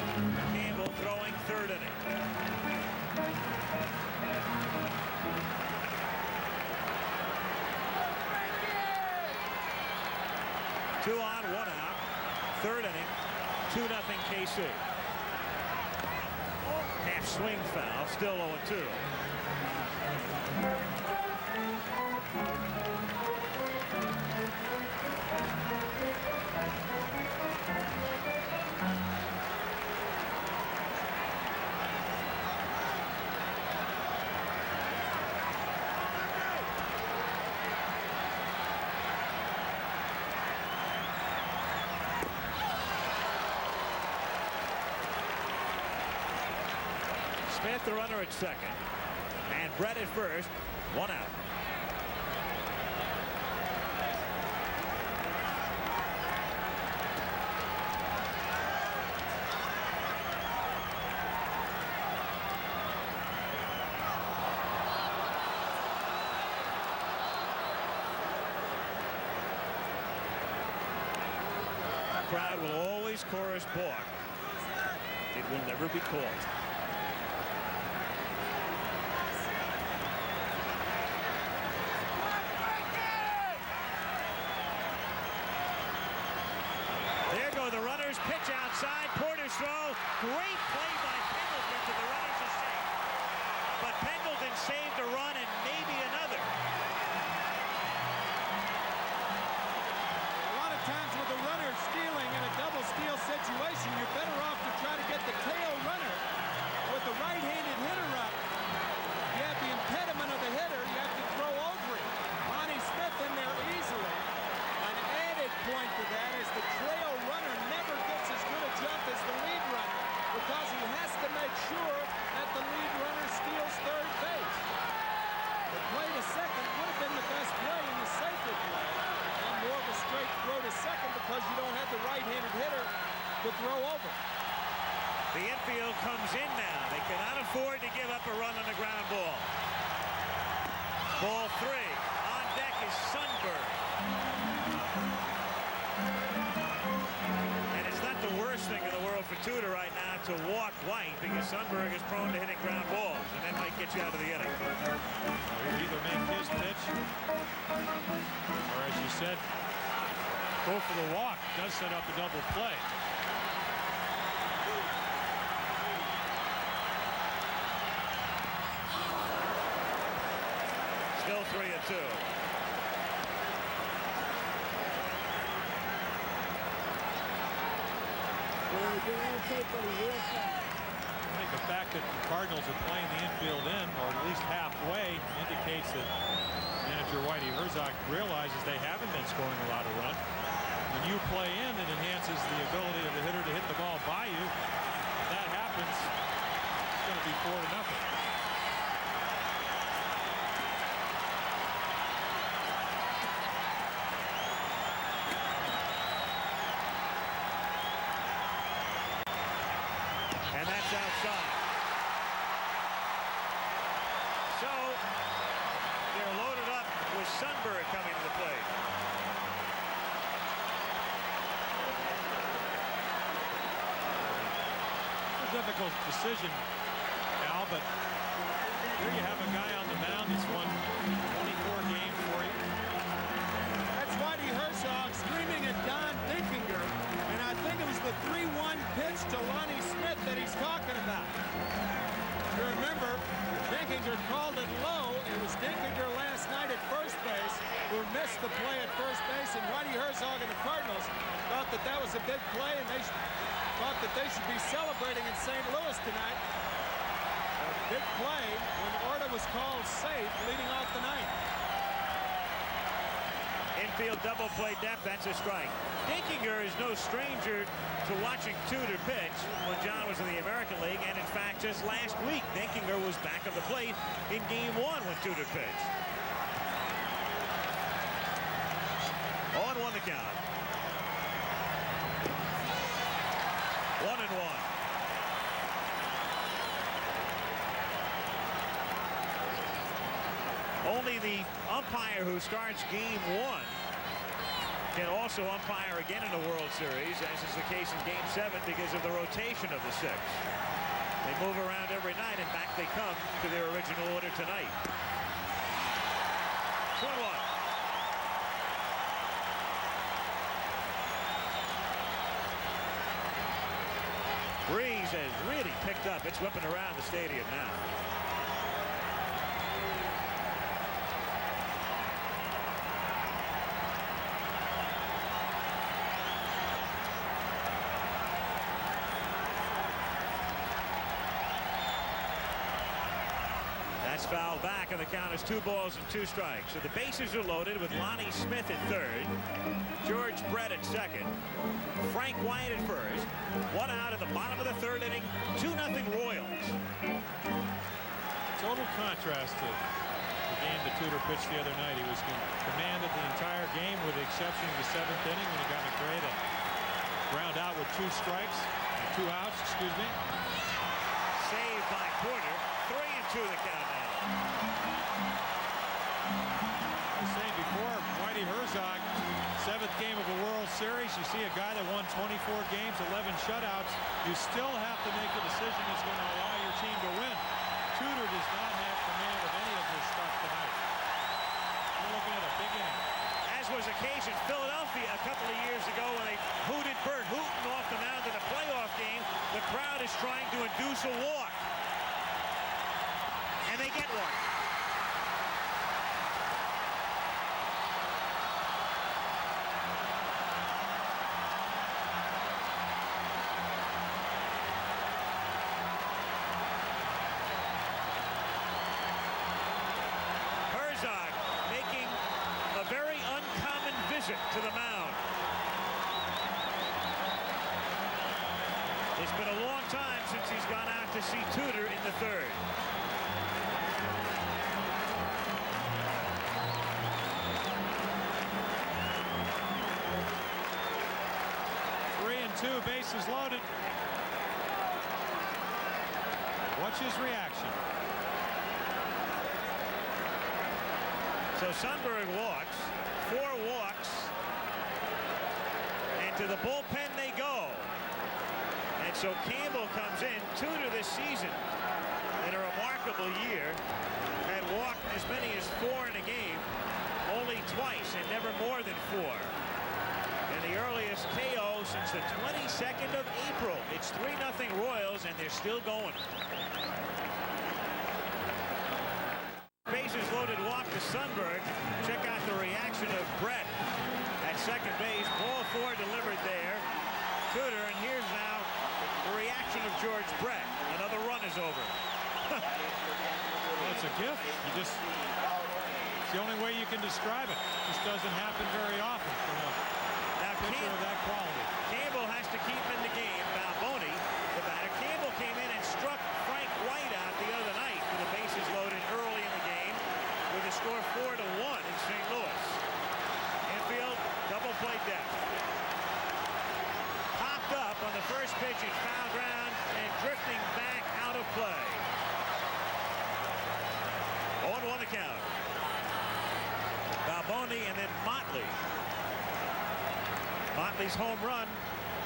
Campbell throwing 3rd inning. Two on, 1 out. 3rd inning, 2-0 KC. Half swing foul, still 0-2. Smith, the runner at second, and Brett at first. 1 out. The crowd will always chorus balk. It will never be called. There go the runners. Pitch outside. Porter's throw. Great play by Pendleton to the runners are safe. But Pendleton saved a run and maybe another. A lot of times with the runner stealing in a double steal situation, you're better off to try to get the tail runner with the right-handed hitter up. You have the impediment of the hitter. You have to throw over it. Lonnie Smith in there easily. An added point to that is the trail runner never gets as good a jump as the lead runner because he has to make sure that the lead runner steals third base. The play to second would have been the best play in the safer play, and more of a straight throw to second because you don't have the right-handed hitter to throw over. The infield comes in now. They cannot afford to give up a run on a ground ball. Ball 3. On deck is Sundberg. And it's not the worst thing in the world for Tudor right now to walk White because Sundberg is prone to hitting ground balls, and that might get you out of the inning. He'll either make his pitch, or as you said, go for the walk. Does set up a double play. Still 3-2. I think the fact that the Cardinals are playing the infield in, or at least halfway, indicates that manager Whitey Herzog realizes they haven't been scoring a lot of runs. When you play in, it enhances the ability of the hitter to hit the ball by you. If that happens, it's going to be 4-0. And that's outside. So they're loaded up with Sundberg coming to the plate. A difficult decision, Al, but here you have a guy on the mound that's won 24 games for you. That's Whitey Herzog screaming at Don Dinkinger, and I think it was the 3-1 pitch to Lonnie Smith that he's talking about. You remember, Dinkinger called it low. It was Dinkinger last night at first base who missed the play at first base, and Whitey Herzog and the Cardinals thought that that was a big play, and they thought that they should be celebrating in St. Louis tonight. A big play when Orta was called safe leading off the ninth. Infield double play depth, that's a strike. Dinkinger is no stranger to watching Tudor pitch when John was in the American League, and in fact just last week Dinkinger was back of the plate in game 1 when Tudor pitched. 0-1 the count. 1-1. Only the umpire who starts game 1 can also umpire again in the World Series, as is the case in game 7 because of the rotation of the 6. They move around every night, and back they come to their original order tonight. 2-1. Breeze has really picked up. It's whipping around the stadium now. That's fouled back, and the count is 2 balls and 2 strikes. So the bases are loaded with Lonnie Smith at third, George Brett at second, Frank White at first. 1 out at the bottom of the 3rd inning. 2-0 Royals. contrast to the game that Tudor pitched the other night. He was commanded the entire game with the exception of the 7th inning when he got McRae to ground out with 2 outs, excuse me. Saved by Porter. 3-2 the count now. I was saying before, Whitey Herzog, 7th game of a World Series. You see a guy that won 24 games, 11 shutouts. You still have to make a decision that's going to allow your team to win. Tudor does not have command of any of this stuff tonight. We're looking at a big inning. As was occasion, Philadelphia a couple of years ago when they hooted Bert Hooton off the mound in a playoff game. The crowd is trying to induce a walk. And they get one. Herzog making a very uncommon visit to the mound. It's been a long time since he's gone out to see Tudor in the 3rd. Two bases loaded. Watch his reaction. So Sundberg walks, 4 walks, and to the bullpen they go. And so Campbell comes in. Tudor this season, in a remarkable year, had walked as many as 4 in a game, only twice and never more than 4. And the earliest KO since the 22nd of April. It's 3-0 Royals, and they're still going. Bases loaded walk to Sundberg. Check out the reaction of Brett at second base. Ball 4 delivered there. Tudor, and here's now the reaction of George Brett. Another run is over. Well, it's a gift. It's the only way you can describe it. It just doesn't happen very often from a pitcher of that quality. Campbell has to keep in the game. Balboni, the batter. Campbell came in and struck Frank White out the other night with the bases loaded early in the game with the score 4-1 in St. Louis. Infield, double play depth. Popped up on the first pitch in foul ground and drifting back out of play. 0-1 the count. Balboni and then Motley. Motley's home run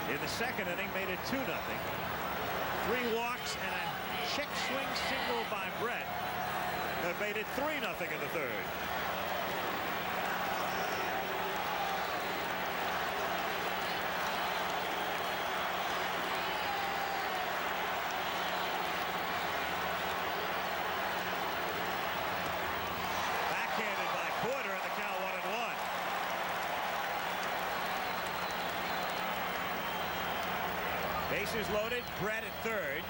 in the 2nd inning made it 2-0. 3 walks and a check swing single by Brett that made it 3-0 in the 3rd. Backhanded by Porter, and the count 1-1. Bases loaded, Brett at 3rd,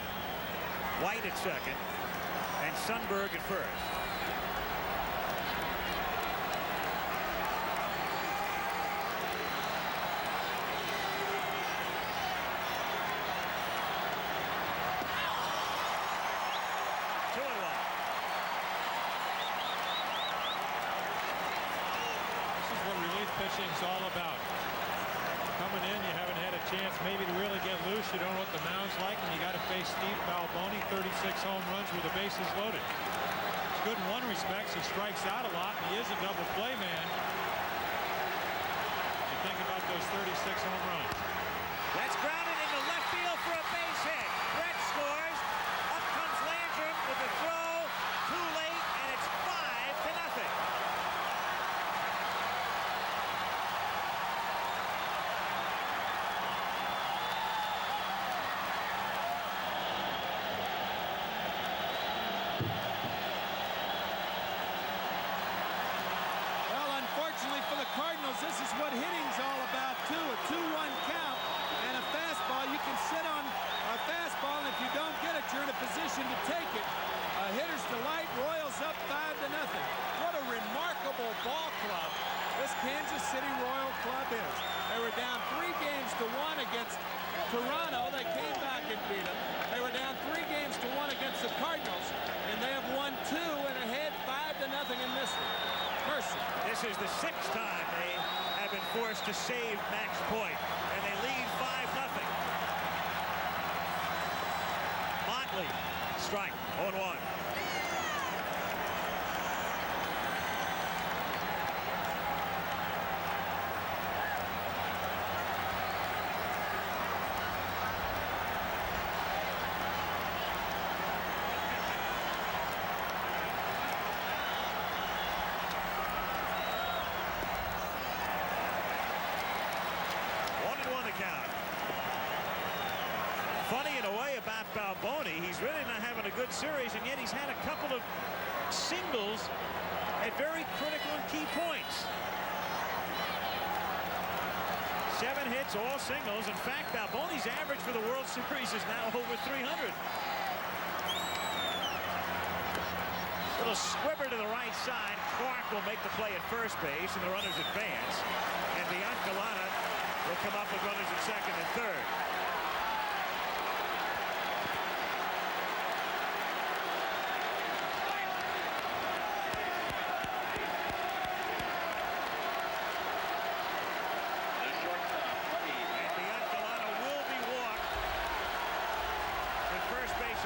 White at 2nd, and Sundberg at 1st. This is what relief pitching is all about. Coming in, you haven't had a chance maybe to really get loose. You don't know what the mound's like, and you got to face Steve Balboni, 36 home runs with the bases loaded. It's good in one respect. He strikes out a lot, and he is a double play man. You think about those 36 home runs. That's grounded into left field for a base hit. Brett scores. Up comes Landrum with the throw. Too late, and it's 5-0. For the Cardinals, this is what hitting's all about, too. A 2-1 count and a fastball. You can sit on a fastball, and if you don't get it, you're in a position to take it. Hitter's delight. Royals up 5-0. What a remarkable ball club this Kansas City Royal club is. They were down 3-1 against Toronto. They came back and beat them. They were down 3-1 against the Cardinals, and they have won 2 in This is the 6th time they have been forced to save match point, and they lead 5-0. Motley, strike, 0-1. Funny in a way about Balboni, he's really not having a good series, and yet he's had a couple of singles at very critical and key points. 7 hits, all singles. In fact, Balboni's average for the World Series is now over 300. Little squibber to the right side. Clark will make the play at first base, and the runners advance. And Biancalana will come up with runners at second and third.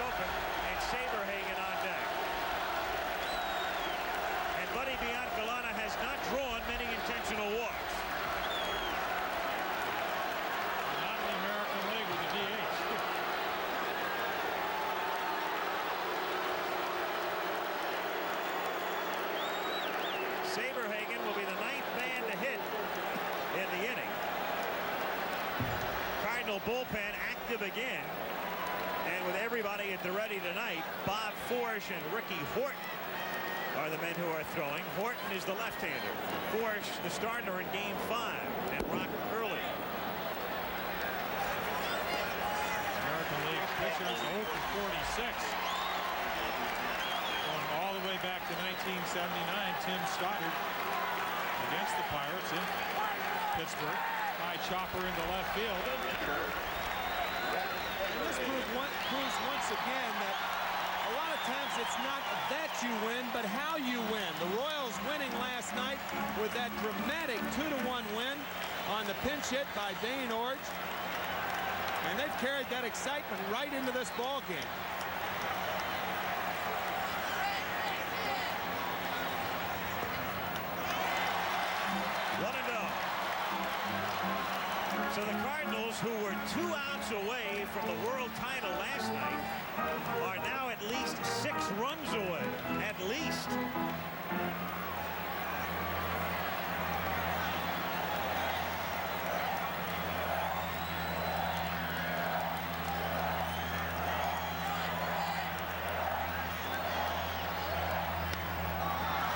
Open, and Saberhagen on deck. And Buddy Biancalana has not drawn many intentional walks. Not in the American League with the DH. Saberhagen will be the 9th man to hit in the inning. Cardinal bullpen active again. And with everybody at the ready tonight, Bob Forsch and Ricky Horton are the men who are throwing. Horton is the left-hander. Forsch, the starter in Game 5, and Rock early. American League pitchers 0 for 46. Going all the way back to 1979, Tim Stoddard against the Pirates in Pittsburgh. High chopper into left field. This proves once again that a lot of times it's not that you win, but how you win. The Royals winning last night with that dramatic 2-1 win on the pinch hit by Dane Orge. And they've carried that excitement right into this ball game. So the Cardinals, who were 2 outs away from the world title last night, are now at least 6 runs away. At least.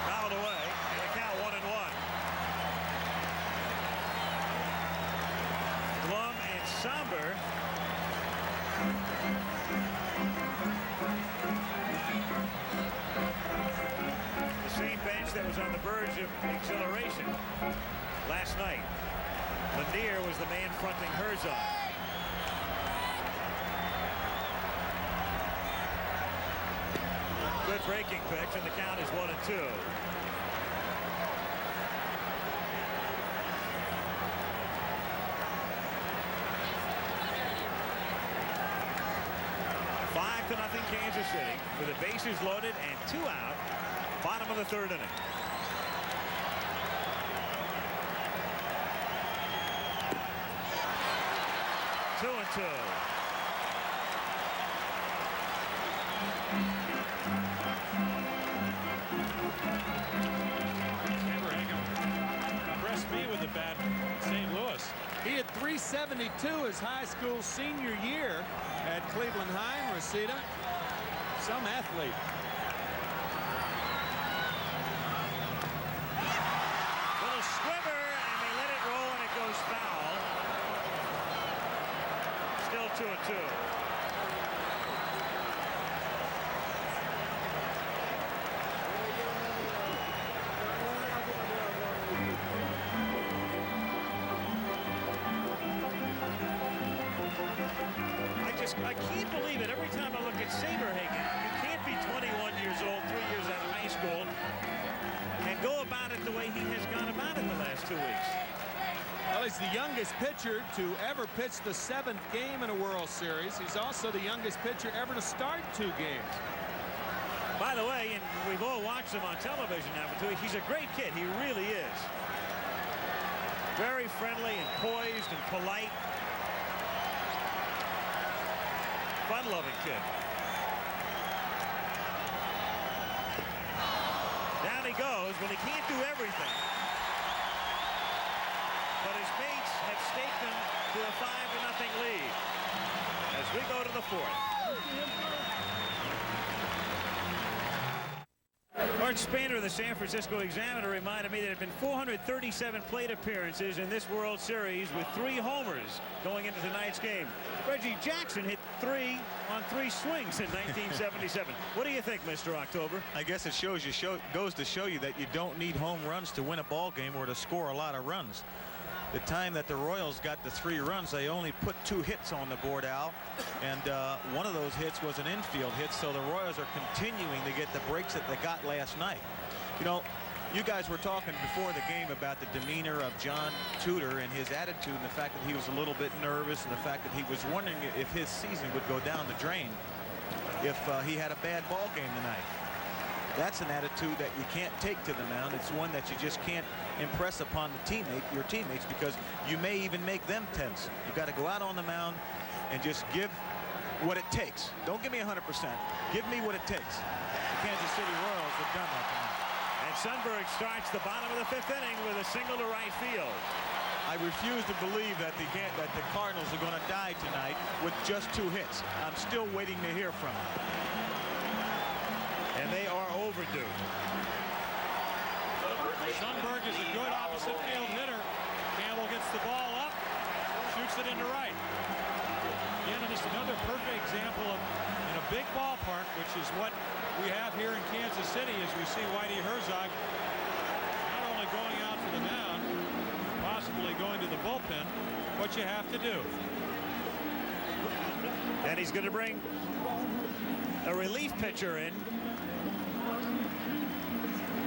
Fouled away, and the count 1-1. Blum and Somber. The same bench that was on the verge of exhilaration last night. Lanier was the man fronting Herzog. Good breaking pitch, and the count is 1-2. Nothing Kansas City with the bases loaded and 2 out. Bottom of the 3rd inning. Two and two. Impressed me with the bat in St. Louis. He had 372 his high school senior year at Cleveland High in Reseda. Some athlete. Little squibber, and they let it roll, and it goes foul. Still 2-2. I can't believe it. Every time I look at Saberhagen, you can't be 21 years old, 3 years out of high school, and go about it the way he has youngest pitcher to ever pitch the 7th game in a World Series. He's also the youngest pitcher ever to start 2 games. By the way, and we've all watched him on television now for 2 weeks, he's a great kid. He really is. Very friendly and poised and polite. Fun-loving kid. Down he goes. Well, he can't do everything. But his mates have staked him to a 5-0 lead as we go to the 4th. Art Spander of the San Francisco Examiner reminded me that there have been 437 plate appearances in this World Series with 3 homers going into tonight's game. Reggie Jackson hit 3 on 3 swings in 1977. What do you think, Mr. October? I guess it goes to show you that you don't need home runs to win a ball game or to score a lot of runs. The time that the Royals got the 3 runs, they only put 2 hits on the board, Al, and one of those hits was an infield hit, so the Royals are continuing to get the breaks that they got last night. You know, you guys were talking before the game about the demeanor of John Tudor and his attitude and the fact that he was a little bit nervous and the fact that he was wondering if his season would go down the drain if he had a bad ball game tonight. That's an attitude that you can't take to the mound. It's one that you just can't impress upon your teammates, because you may even make them tense. You got to go out on the mound and just give what it takes. Don't give me 100%. Give me what it takes. The Kansas City Royals have done that tonight. And Sundberg starts the bottom of the 5th inning with a single to right field. I refuse to believe that the Cardinals are going to die tonight with just 2 hits. I'm still waiting to hear from them. And they are overdue. Sundberg is a good opposite field hitter. Campbell gets the ball up, shoots it into right. Again, and just another perfect example of, in a big ballpark, which is what we have here in Kansas City, as we see Whitey Herzog not only going out to the mound, possibly going to the bullpen, what you have to do. And he's going to bring a relief pitcher in.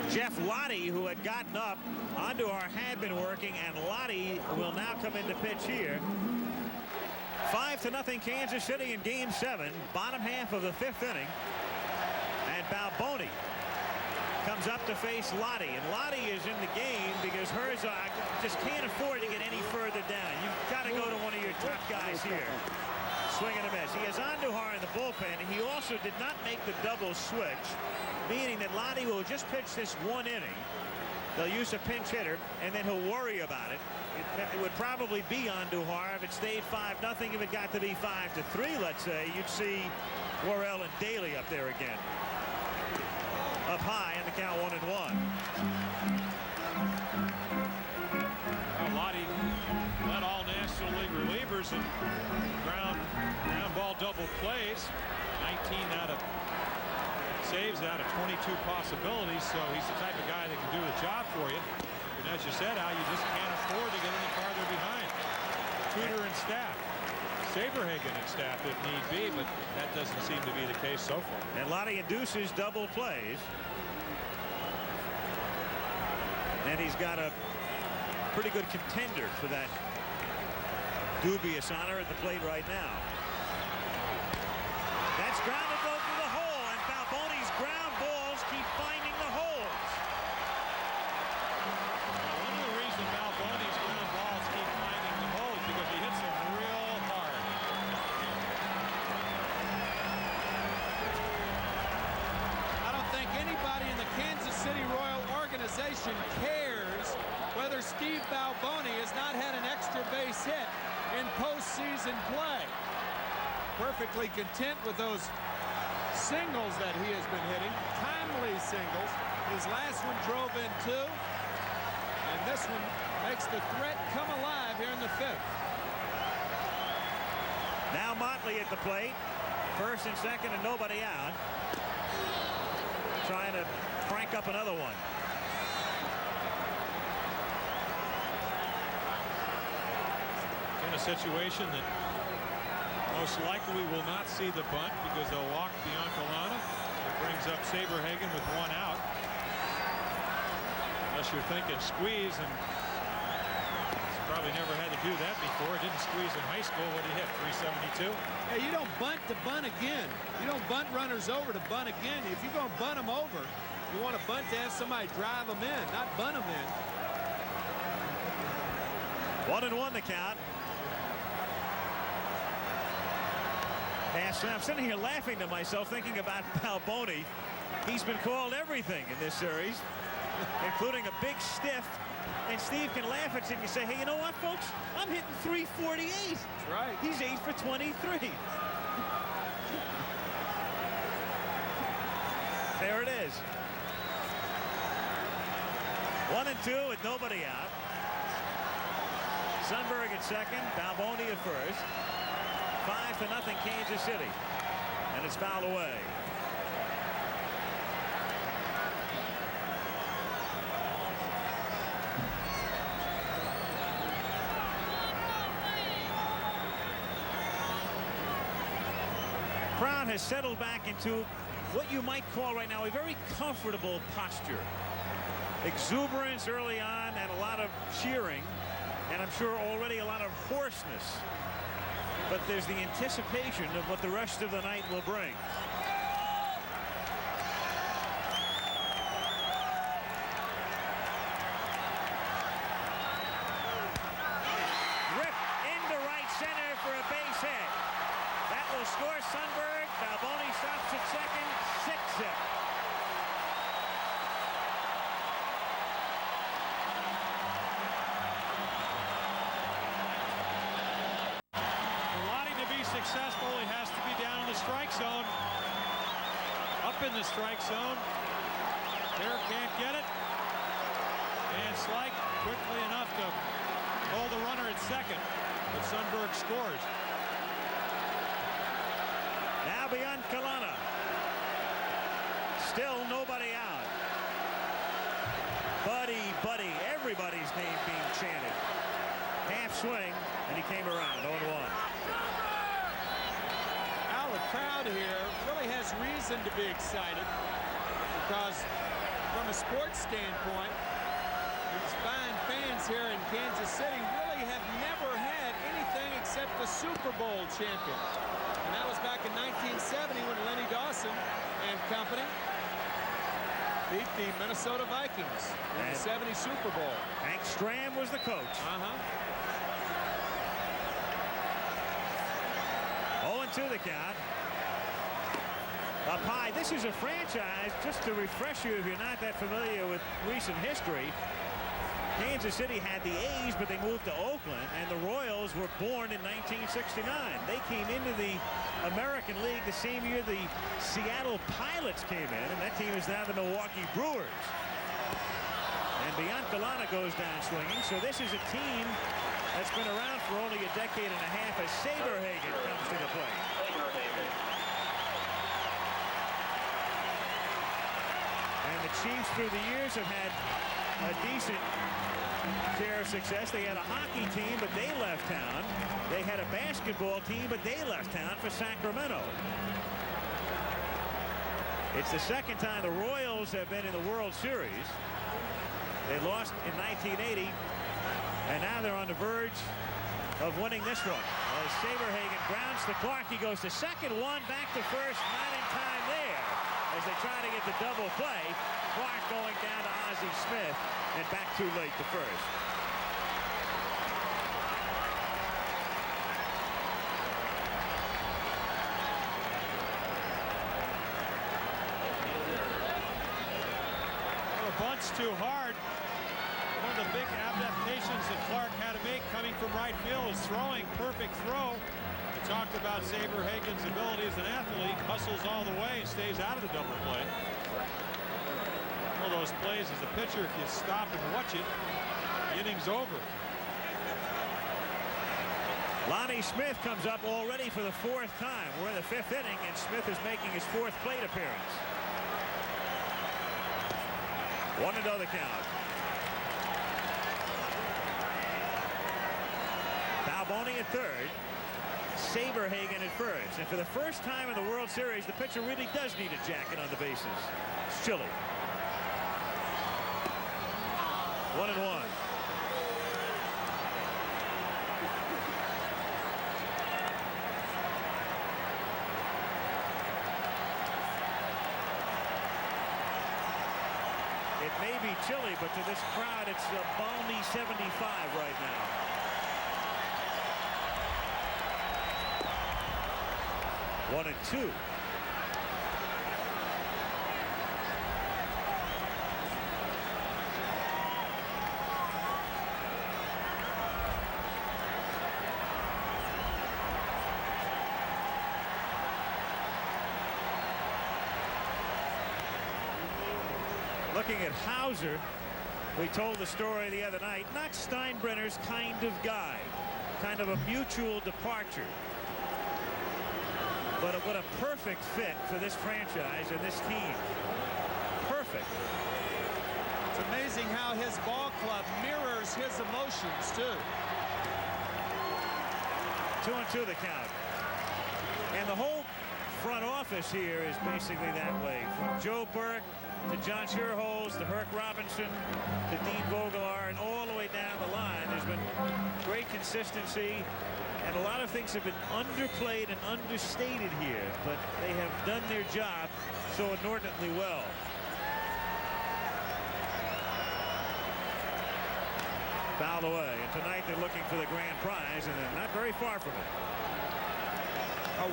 Jeff Lottie, who had gotten up. Andujar had been working, and Lottie will now come in to pitch here. 5-0 Kansas City in Game 7, bottom half of the 5th inning. And Balboni comes up to face Lottie, and Lottie is in the game because Herzog just can't afford to get any further down. You've got to go to one of your top guys here. Swing and a miss. He has Andujar in the bullpen. He also did not make the double switch, meaning that Lottie will just pitch this 1 inning. They'll use a pinch hitter, and then he'll worry about it. It would probably be Andujar if it stayed 5-0. If it got to be 5-3, let's say, you'd see Worrell and Daly up there again. Up high in the count 1-1. Lottie led all National League relievers in ground ball double plays. 19 out of saves out of 22 possibilities, so he's the type of guy that can do the job for you. And as you said, Al, you just can't afford to get any farther behind. Tudor and staff. Saberhagen and staff if need be, but that doesn't seem to be the case so far. And Lottie induces double plays. And he's got a pretty good contender for that dubious honor at the plate right now. That's grounded go through the hole, and Balboni's ground balls keep finding the holes. One of the reasons Balboni's ground balls keep finding the holes because he hits them real hard. I don't think anybody in the Kansas City Royal organization cares whether Steve Balboni has not had an extra base hit in postseason play. Perfectly content with those singles that he has been hitting, timely singles. His last one drove in 2, and this one makes the threat come alive here in the 5th. Now Motley at the plate, first and second, and nobody out. Trying to crank up another one. In a situation that most likely will not see the bunt because they'll walk Biancalana. It brings up Saberhagen with 1 out. Unless you're thinking squeeze, and Probably never had to do that before. Didn't squeeze in high school. What did he hit? 372? Yeah, you don't bunt to bunt again. You don't bunt runners over to bunt again. If you're going to bunt them over, you want to bunt to have somebody drive them in, not bunt them in. 1-1 the count. I'm sitting here laughing to myself, thinking about Balboni. He's been called everything in this series, including a big stiff. And Steve can laugh at him and say, hey, you know what, folks? I'm hitting 348. That's right. He's 8 for 23. There it is. 1-2 with nobody out. Sundberg at second, Balboni at first. 5-0 Kansas City. And it's fouled away. Crowd has settled back into what you might call right now a very comfortable posture. Exuberance early on and a lot of cheering, and I'm sure already a lot of hoarseness. But there's the anticipation of what the rest of the night will bring. Ripped into right center for a base hit. That will score Sundberg. Balboni stops at second. 6-0. Successful, he has to be down in the strike zone. Up in the strike zone. There, can't get it. And Slyke quickly enough to hold the runner at second. But Sundberg scores. Now beyond Kalana. Still nobody out. Buddy, buddy, everybody's name being chanted. Half swing, and he came around 0-1. The crowd here really has reason to be excited because from a sports standpoint, these fine fans here in Kansas City really have never had anything except the Super Bowl champion. And that was back in 1970 when Lenny Dawson and company beat the Minnesota Vikings in the '70 Super Bowl. Hank Stram was the coach. 0-2 the count. Up high. This is a franchise, just to refresh you if you're not that familiar with recent history. Kansas City had the A's, but they moved to Oakland, and the Royals were born in 1969. They came into the American League the same year the Seattle Pilots came in, and that team is now the Milwaukee Brewers. And Biancalana goes down swinging, so this is a team that's been around for only a decade and a half as Saberhagen comes to the plate. And the Chiefs through the years have had a decent share of success. They had a hockey team, but they left town. They had a basketball team, but they left town for Sacramento. It's the second time the Royals have been in the World Series. They lost in 1980, and now they're on the verge of winning this one. As Saberhagen grounds to Clark, he goes to second, one back to first, not in time there. As they try to get the double play, Clark going down to Ozzie Smith and back too late to first. Well, the bunt's too hard. One of the big adaptations that Clark had to make coming from right field is throwing. Perfect throw. We talked about Saberhagen's ability as an athlete. Hustles all the way and stays out of the double play. One of those plays as a pitcher, if you stop and watch it, the inning's over. Lonnie Smith comes up already for the fourth time. We're in the fifth inning, and Smith is making his fourth plate appearance. 1-0 the count. Balboni at third. Saberhagen at first. And for the first time in the World Series, the pitcher really does need a jacket on the bases. It's chilly. 1-1. may be chilly, but to this crowd, it's a balmy 75 right now. One and two. Looking at Hauser, we told the story the other night, not Steinbrenner's kind of guy, kind of a mutual departure. But what a perfect fit for this franchise and this team. Perfect. It's amazing how his ball club mirrors his emotions, too. 2-2 the count. And the whole front office here is basically that way. From Joe Burke to John Schuerholz to Herc Robinson to Dean Vogelaar and all the way down the line. There's been great consistency, and a lot of things have been underplayed and understated here, but they have done their job so inordinately well. Fouled away, and tonight they're looking for the grand prize, and they're not very far from it.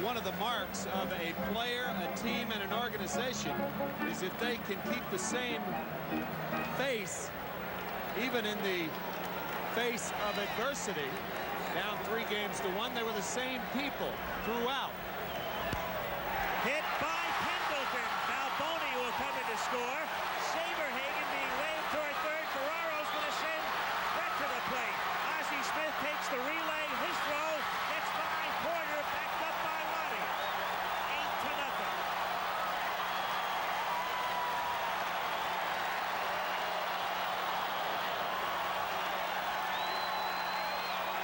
One of the marks of a player, a team, and an organization is if they can keep the same face, even in the face of adversity. Down 3-1, they were the same people throughout. Hit by Pendleton. Now Boney will come in to score. Saberhagen being waved toward third. Ferraro's going to send that to the plate. Ozzie Smith takes the relay. His throw gets by Porter, backed up by Lottie. 8-0.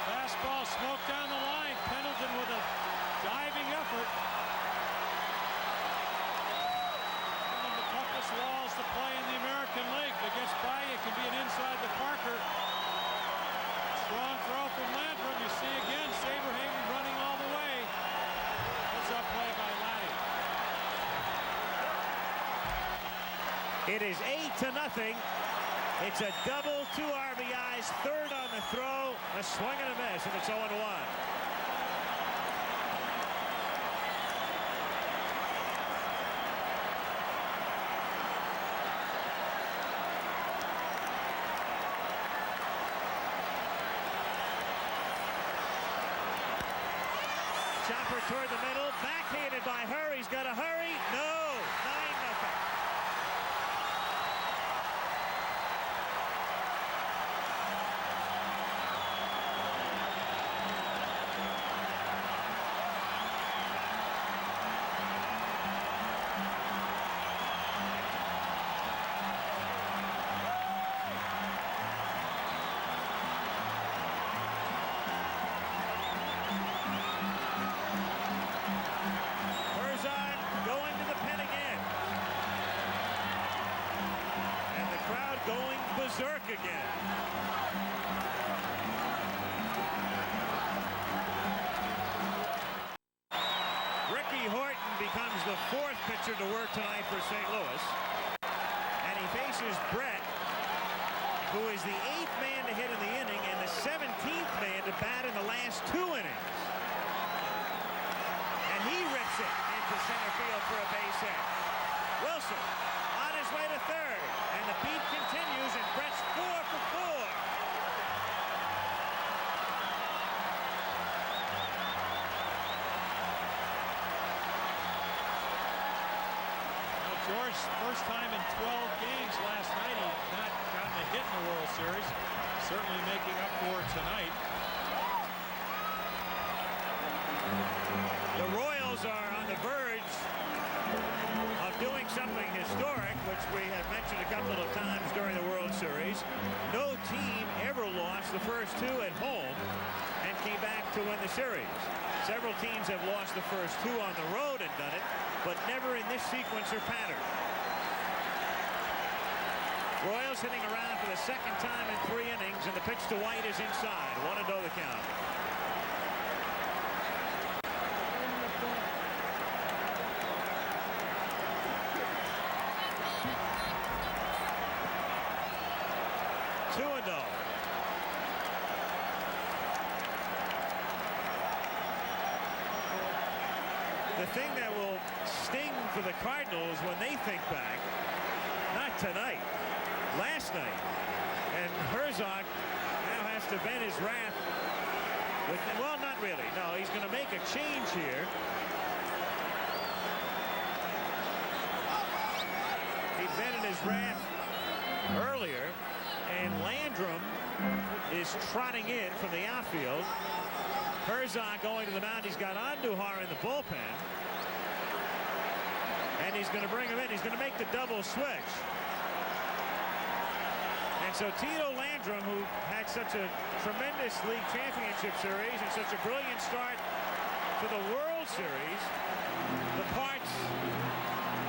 Fastball smoked down the line. Pendleton with a diving effort. One of the toughest walls to play in the American League. If it gets by, it can be an inside the Parker. Strong throw from Landrum. You see again, Saberhagen running all the way. What's up play by Laddie? It is 8-0. It's a double, 2 RBIs, third on the throw, a swing and a miss, and it's 0-1. Chopper toward the middle, backhanded by Hurry. He's got to hurry. No, 9-0. Berserk again. Ricky Horton becomes the 4th pitcher to work tonight for St. Louis. And he faces Brett, who is the 8th man to hit in the inning and the 17th man to bat in the last 2 innings. And he rips it into center field for a base hit. Wilson on his way to third, and the beat continues, and Brett's 4 for 4. Well, George, first time in 12 games last night. He's not gotten a hit in the World Series. Certainly making up for it tonight. The Royals are on the verge of doing something historic, which we have mentioned a couple of times during the World Series. No team ever lost the first 2 at home and came back to win the series. Several teams have lost the first 2 on the road and done it, but never in this sequence or pattern. Royals hitting around for the 2nd time in 3 innings, and the pitch to White is inside. 1-0 the count. thing that will sting for the Cardinals when they think back, not tonight, last night, and Herzog now has to vent his wrath with, well, not really. No, he's going to make a change here. He vented his wrath earlier, and Landrum is trotting in from the outfield. Herzog going to the mound. He's got Andujar in the bullpen, and he's going to bring him in. He's going to make the double switch. And so Tito Landrum, who had such a tremendous league championship series and such a brilliant start to the World Series, departs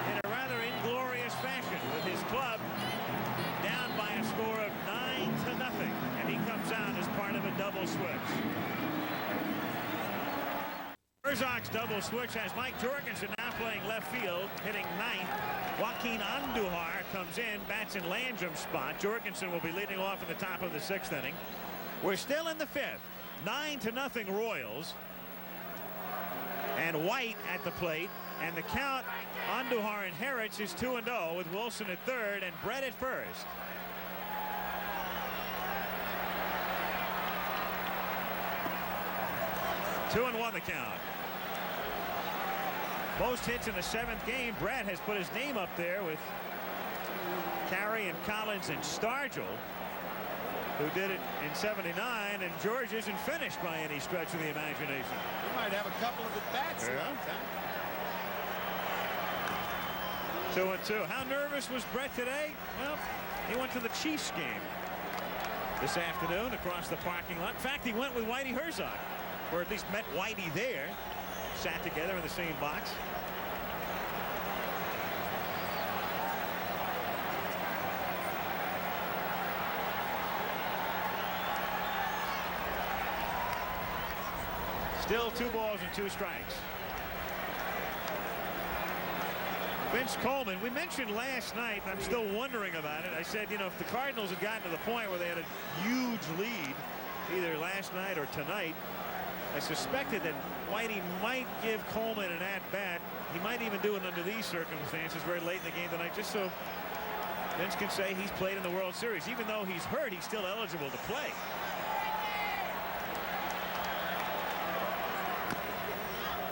in a rather inglorious fashion with his club down by a score of 9-0, and he comes out as part of a double switch. Herzog's double switch has Mike Jorgensen now playing left field, hitting ninth. Joaquin Andujar comes in, bats in Landrum's spot. Jorgensen will be leading off in the top of the 6th inning. We're still in the 5th. 9-0 Royals. And White at the plate. And the count, Andujar inherits, is 2-0 with Wilson at third and Brett at first. Two and 1 the count. Most hits in the 7th game. Brett has put his name up there with Carey and Collins and Stargell, who did it in '79, and George isn't finished by any stretch of the imagination. He might have a couple of at-bats left, huh? 2-2. How nervous was Brett today? Well, he went to the Chiefs game this afternoon across the parking lot. In fact, he went with Whitey Herzog, or at least met Whitey there. Sat together in the same box. Still 2 balls and 2 strikes. Vince Coleman, we mentioned last night, and I'm still wondering about it. I said, you know, if the Cardinals had gotten to the point where they had a huge lead, either last night or tonight, I suspected that Whitey might give Coleman an at-bat. He might even do it under these circumstances very late in the game tonight, just so Vince can say he's played in the World Series. Even though he's hurt, he's still eligible to play.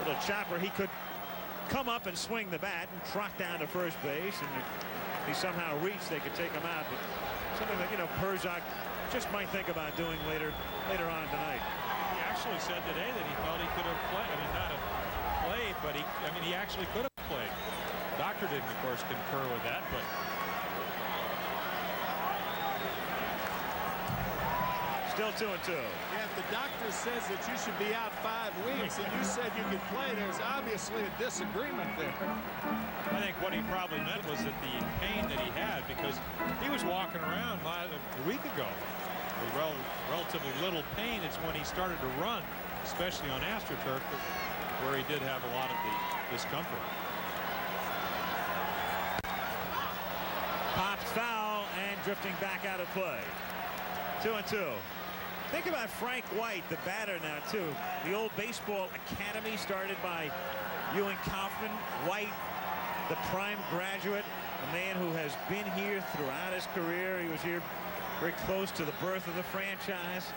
Little chopper. He could come up and swing the bat and trot down to first base, and if he somehow reached, they could take him out. But something that, you know, Herzog just might think about doing later on tonight. Actually said today that he felt he could have played. I mean, not have played, but he actually could have played. The doctor didn't, of course, concur with that, but still 2-2. Yeah, if the doctor says that you should be out 5 weeks and you said you could play, there's obviously a disagreement there. I think what he probably meant was that the pain that he had, because he was walking around a week ago with relatively little pain. It's when he started to run, especially on AstroTurf, where he did have a lot of the discomfort. Popped foul and drifting back out of play. 2-2. Think about Frank White, the batter now, too. The old baseball academy started by Ewing Kaufman. White, the prime graduate, a man who has been here throughout his career. He was here very close to the birth of the franchise.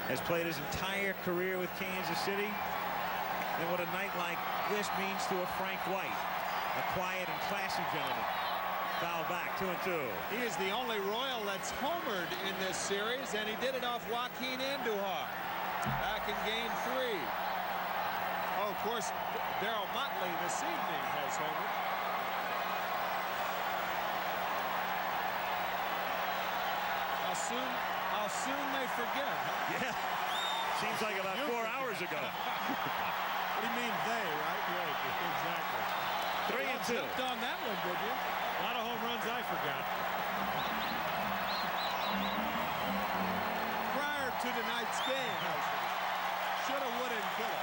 Has played his entire career with Kansas City. And what a night like this means to a Frank White, a quiet and classy gentleman. Foul back, 2-2. He is the only Royal that's homered in this series, and he did it off Joaquin Andujar back in Game 3. Oh, of course, Darryl Motley this evening has homered. How soon they forget, huh? Yeah. Seems like about 4 hours ago. What do you mean they, right? right, exactly. 3-2. Jumped on that one, did you? A lot of home runs I forgot. Prior to tonight's game, shoulda, woulda, and coulda.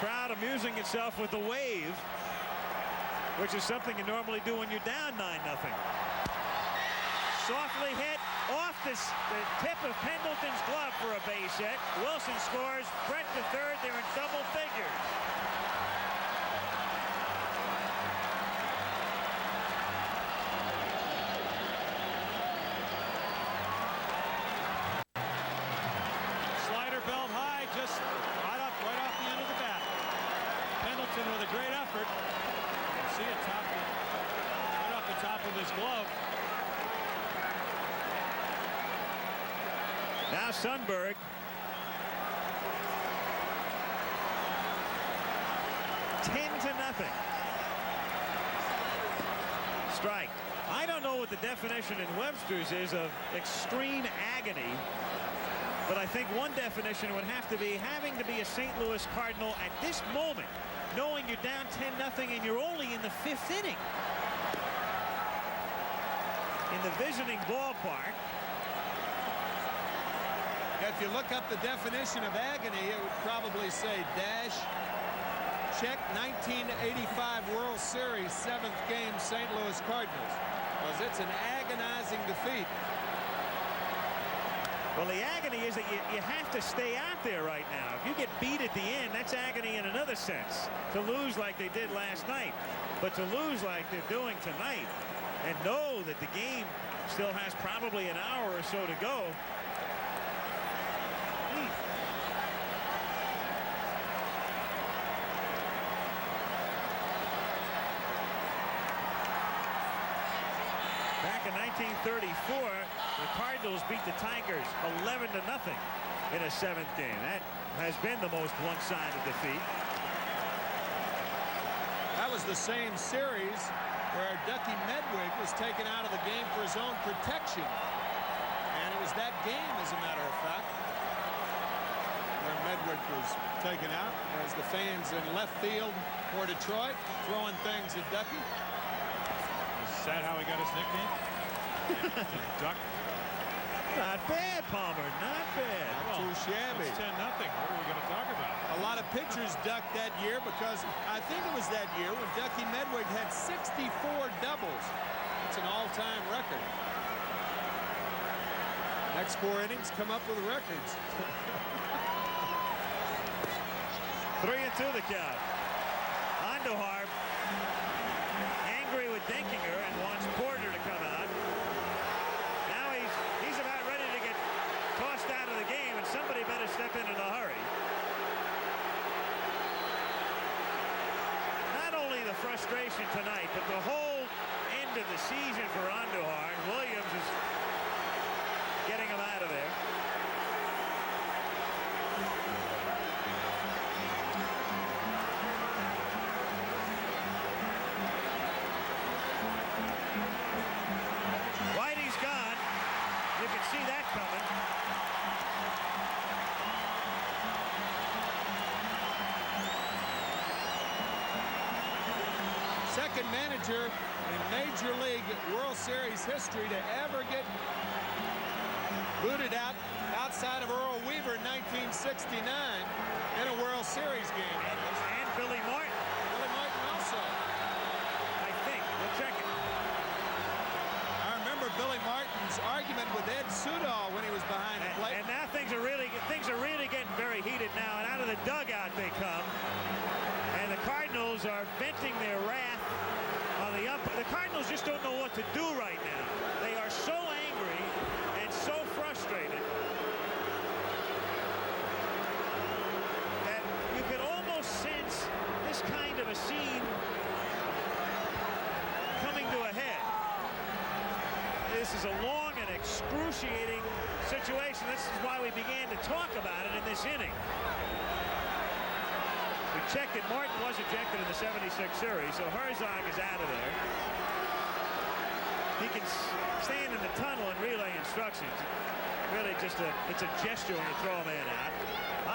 Crowd amusing itself with the wave, which is something you normally do when you're down 9-0. Softly hit off the tip of Pendleton's glove for a base hit. Wilson scores. Brett to third. They're in double figures. his glove. Now Sundberg. Ten to nothing. Strike. I don't know what the definition in Webster's is of extreme agony, but I think one definition would have to be having to be a St. Louis Cardinal at this moment, knowing you're down 10-0 and you're only in the 5th inning. In the visiting ballpark. If you look up the definition of agony, it would probably say dash. Check 1985 World Series 7th game St. Louis Cardinals, because it's an agonizing defeat. Well, the agony is that you have to stay out there right now. If you get beat at the end, that's agony in another sense. To lose like they did last night, but to lose like they're doing tonight and know that the game still has probably an hour or so to go. Back in 1934, the Cardinals beat the Tigers 11-0 in a 7th game. That has been the most one-sided defeat. That was the same series where Ducky Medwig was taken out of the game for his own protection. And it was that game, as a matter of fact, where Medwig was taken out as the fans in left field for Detroit throwing things at Ducky. Is that how he got his nickname? Duck. Not bad, Palmer. Not bad. Not too shabby. It's 10-0. What are we going to talk about? A lot of pitchers ducked that year because I think it was that year when Ducky Medwig had 64 doubles. It's an all-time record. Next 4 innings come up with records. 3-2 the count. Andujar angry with Denkinger and wants Porter to come out. Now he's about ready to get tossed out of the game, and somebody better step in a hurry. Not only the frustration tonight, but the whole end of the season for Andujar, and Williams is getting him out of there. Whitey's gone. You can see that coming. Second manager in Major League World Series history to ever get booted out outside of Earl Weaver in 1969 in a World Series game. And Billy Martin, Billy Martin also. I think. We'll check it. I remember Billy Martin's argument with Ed Sudol when he was behind the plate. And now things are really getting very heated now, and out of the dugout they come. And the Cardinals are venting their wrath on the umpire. The Cardinals just don't know what to do right now. They are so angry and so frustrated that you can almost sense this kind of a scene coming to a head. This is a long and excruciating situation. This is why we began to talk about it in this inning. We checked it. Martin was ejected in the 76 series, so Herzog is out of there. He can stand in the tunnel and relay instructions. Really just it's a gesture when you throw a man out.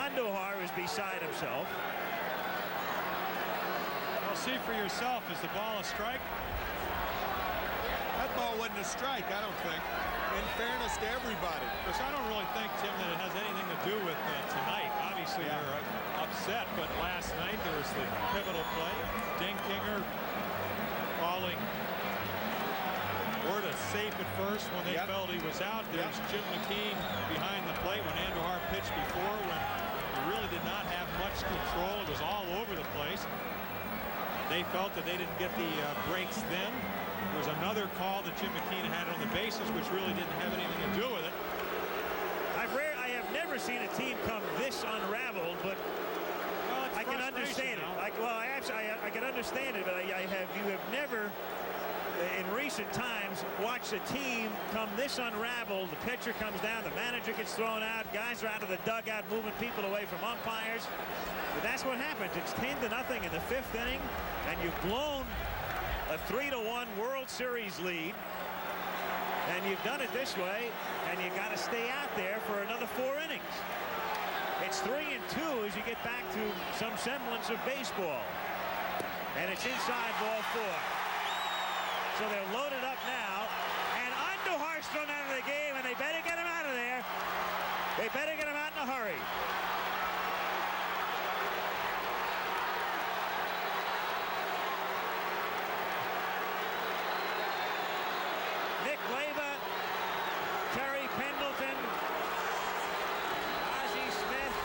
Andujar is beside himself. Well, see for yourself. Is the ball a strike? That ball wasn't a strike, I don't think, in fairness to everybody. Because I don't really think, Tim, that it has anything to do with tonight. Obviously, they're upset, but last night there was the pivotal play. Dinkinger calling Orta safe at first when they felt he was out. There's Jim McKean behind the plate when Andujar pitched before, when he really did not have much control. It was all over the place. They felt that they didn't get the breaks then. There was another call that Jim McKean had on the bases, which really didn't have anything to do with it. I have never seen a team come this unraveled, but I can understand it. I can understand it, but you have never in recent recent times watched a team come this unraveled. The pitcher comes down, the manager gets thrown out, guys are out of the dugout moving people away from umpires. But that's what happens. It's 10-0 in the 5th inning, and you've blown a 3-1 World Series lead. And you've done it this way, and you got to stay out there for another 4 innings. It's 3-2 as you get back to some semblance of baseball. And it's inside ball 4. So they're loaded up now, and Andujar's thrown out of the game, and they better get him out of there. They better get him out in a hurry. Nick Leyva, Terry Pendleton, Ozzie Smith.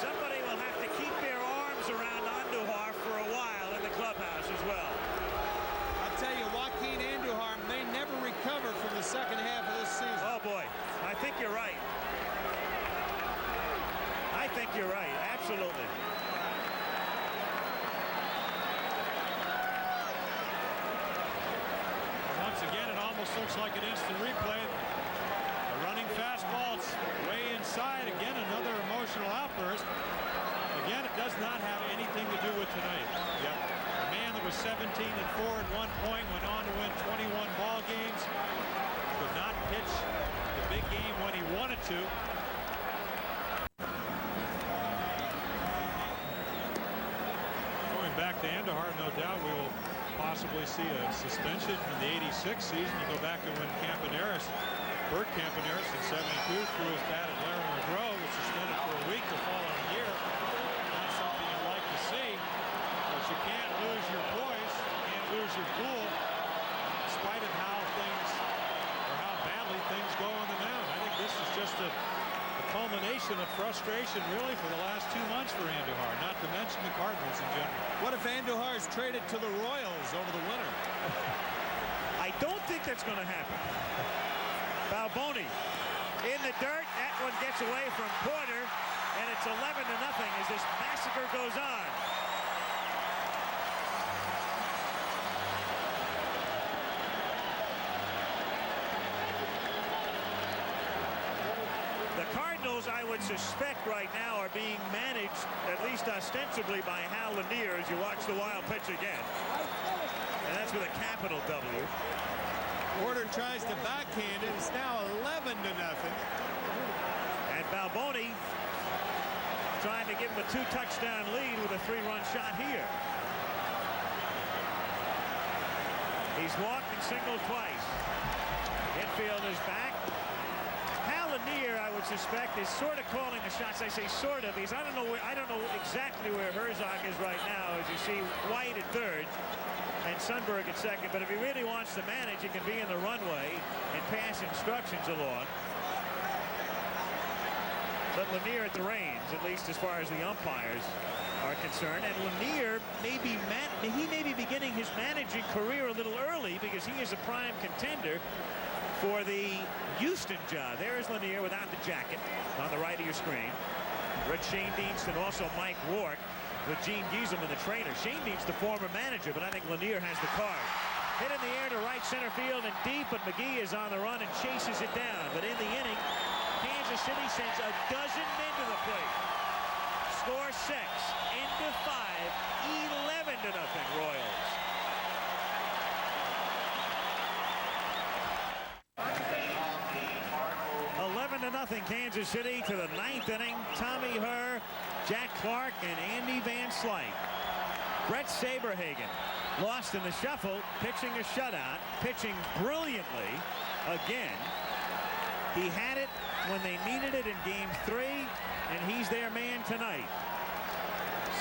Somebody will have to keep their arms around Andujar for a while in the clubhouse as well. I'll tell you, Joaquin Andujar may never recover from the second half of this season. Oh, boy. I think you're right. I think you're right. Absolutely. Once again, it almost looks like an instant replay. A running fastball, it's way inside. Again, another emotional outburst. Again, it does not have anything to do with tonight. Yep. A man that was 17-4 at one point, went on to win 21 ball games, could not pitch the big game when he wanted to. Going back to Andujar, no doubt we will possibly see a suspension in the '86 season. You go back to when Bert Campaneris in '72 threw his bat at Larry McGraw, was suspended for a week the following year. Not something you'd like to see, but you can't lose your poise, you can't lose your cool, in spite of how badly things go on the mound. I think this is just a culmination of frustration really for the last 2 months for Andujar, not to mention the Cardinals in general. What if Andujar is traded to the Royals over the winter? I don't think that's going to happen. Balboni in the dirt. That one gets away from Porter, and it's 11-0 as this massacre goes on. The Cardinals, I would suspect right now, are being managed, at least ostensibly, by Hal Lanier as you watch the Wild pitch again. And that's with a capital W. Porter tries to backhand it. It's now 11-0. And Balboni trying to give him a 2-touchdown lead with a 3-run shot here. He's walked and singled twice. Infield is back. Hal Lanier, I would suspect, is sort of calling the shots. I say sort of because I don't know exactly where Herzog is right now. As you see, White at third and Sundberg at second. But if he really wants to manage, he can be in the runway and pass instructions along. But Lanier at the reins, at least as far as the umpires are concerned. And Lanier may be beginning his managing career a little early because he is a prime contender for the Houston job. There is Lanier without the jacket on the right of your screen. Red Shane Deanston, also Mike Rourke with Gene Gieselman, the trainer. Shane Deanston, the former manager, but I think Lanier has the card. Hit in the air to right center field and deep, but McGee is on the run and chases it down. But in the inning, Kansas City sends a dozen men to the plate. Score 6, into 5, 11-0 Royals. Nothing Kansas City to the 9th inning. Tommy Herr, Jack Clark, and Andy Van Slyke. Brett Saberhagen lost in the shuffle, pitching a shutout, pitching brilliantly again. He had it when they needed it in Game 3, and he's their man tonight.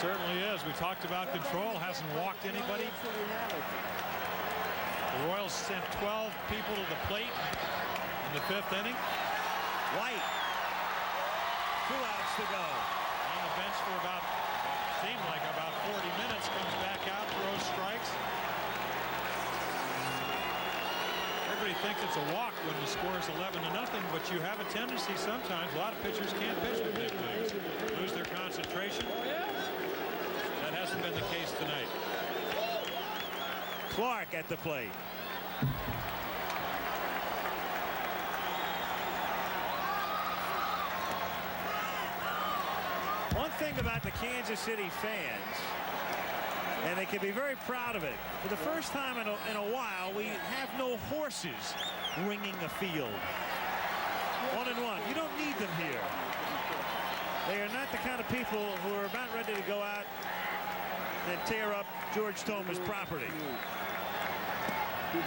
Certainly is. We talked about control. Hasn't walked anybody. The Royals sent 12 people to the plate in the 5th inning. White, 2 outs to go. On the bench for seemed like about 40 minutes, comes back out, throws strikes. Here Everybody thinks it's a walk when the score is 11-0, but you have a tendency sometimes, a lot of pitchers can't pitch in the big leagues, lose their concentration. That hasn't been the case tonight. Clark at the plate. One thing about the Kansas City fans, and they can be very proud of it, for the first time in a while, we have no horses ringing the field. 1-1. You don't need them here. They are not the kind of people who are about ready to go out and tear up George Thomas' property. 1-2,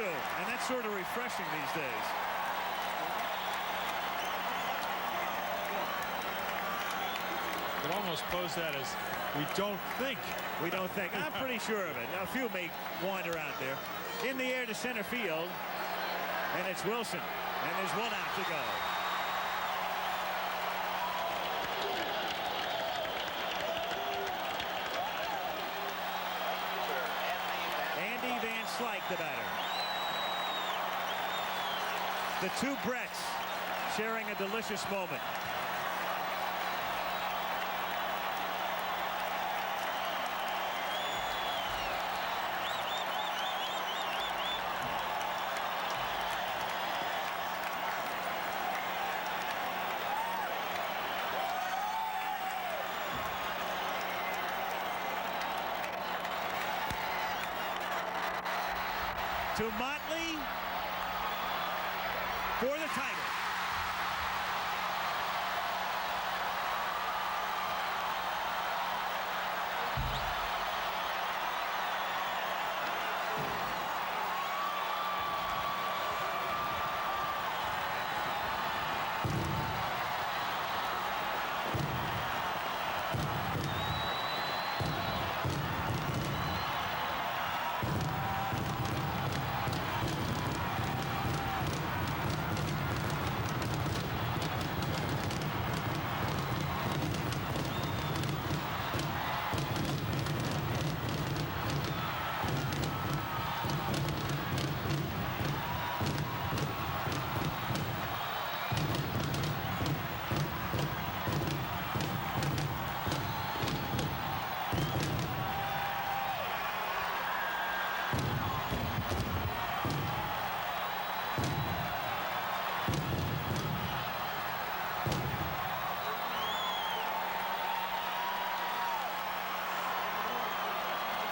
and that's sort of refreshing these days. You could almost pose that as we don't think. We don't think. I'm pretty sure of it. Now, a few may wander out there. In the air to center field, and it's Wilson, and there's one out to go. Andy Van Slyke, the batter. The two Bretts sharing a delicious moment. To Motley for the title.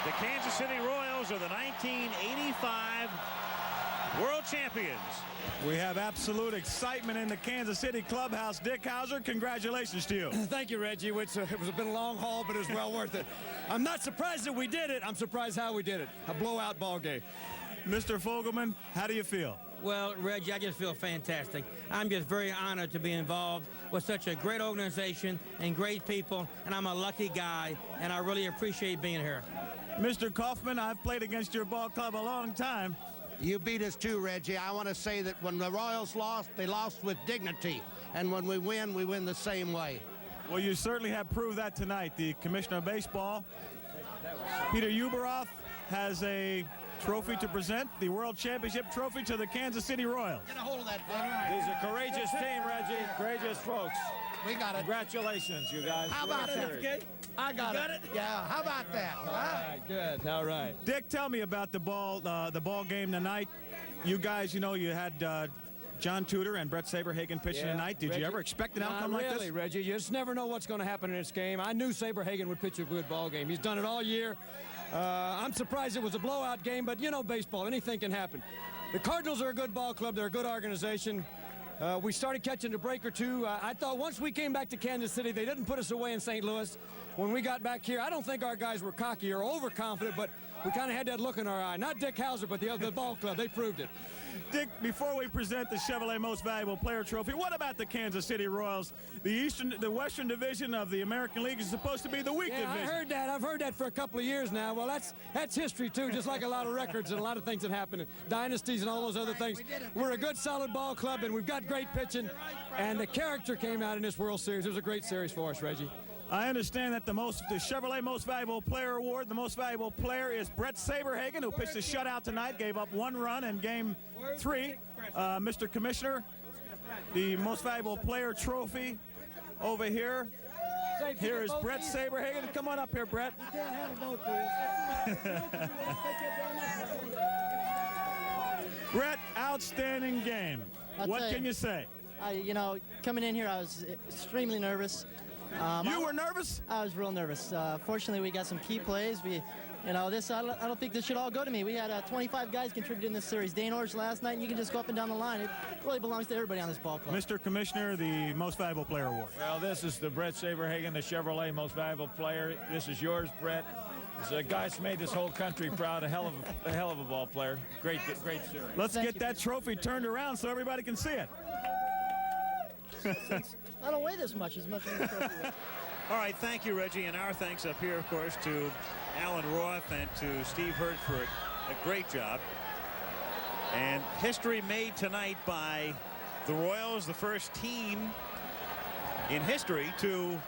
The Kansas City Royals are the 1985 World Champions. We have absolute excitement in the Kansas City clubhouse. Dick Hauser, congratulations to you. Thank you, Reggie. It was been a long haul, but it was well worth it. I'm not surprised that we did it. I'm surprised how we did it. A blowout ball game. Mr. Fogelman, how do you feel? Well, Reggie, I just feel fantastic. I'm just very honored to be involved with such a great organization and great people, and I'm a lucky guy, and I really appreciate being here. Mr. Kaufman, I've played against your ball club a long time. You beat us too, Reggie. I want to say that when the Royals lost, they lost with dignity. And when we win the same way. Well, you certainly have proved that tonight. The Commissioner of Baseball, Peter Uberoth, has a trophy to present, the World Championship trophy to the Kansas City Royals. Get a hold of that, buddy. These are courageous team, Reggie. Courageous folks. We got it. Congratulations, you guys. How about it? I got it. Yeah, how about that? All right, good. All right. Dick, tell me about the ball game tonight. You guys, you know, you had John Tudor and Brett Saberhagen pitching tonight. Did you ever expect an outcome like this? Not really, Reggie. You just never know what's going to happen in this game. I knew Saberhagen would pitch a good ball game. He's done it all year. I'm surprised it was a blowout game, but you know baseball, anything can happen. The Cardinals are a good ball club. They're a good organization. We started catching a break or two. I thought once we came back to Kansas City, they didn't put us away in St. Louis. When we got back here, I don't think our guys were cocky or overconfident, but we kind of had that look in our eye. Not Dick Hauser, but the ball club. They proved it. Dick, before we present the Chevrolet Most Valuable Player Trophy, what about the Kansas City Royals? The Western Division of the American League is supposed to be the weak division. I heard that. I've heard that for a couple of years now. Well, that's history, too, just like a lot of records and a lot of things that happen, dynasties and all those other things. We're a good, solid ball club, and we've got great pitching, and the character came out in this World Series. It was a great series for us, Reggie. I understand that the Chevrolet Most Valuable Player Award, the most valuable player is Brett Saberhagen, who pitched a shutout tonight, gave up 1 run in Game 3. Mr. Commissioner, the Most Valuable Player trophy over here. Here is Brett Saberhagen. Come on up here, Brett. You can't have them both, please. Brett, outstanding game. What can you say? You know, coming in here, I was extremely nervous. You were nervous? I was real nervous. Fortunately, we got some key plays. I don't think this should all go to me. We had 25 guys contributing in this series. Dane Orge last night, and you can just go up and down the line. It really belongs to everybody on this ball club. Mr. Commissioner, the Most Valuable Player Award. Well, this is the Brett Saberhagen, the Chevrolet Most Valuable Player. This is yours, Brett. It's a guy who's made this whole country proud. A hell of a ball player. Great series. Let's get that trophy turned around so everybody can see it. I don't weigh this much as the trophy weighs. All right, thank you, Reggie, and our thanks up here, of course, to Alan Roth and to Steve Hurt for a great job. And history made tonight by the Royals, the first team in history to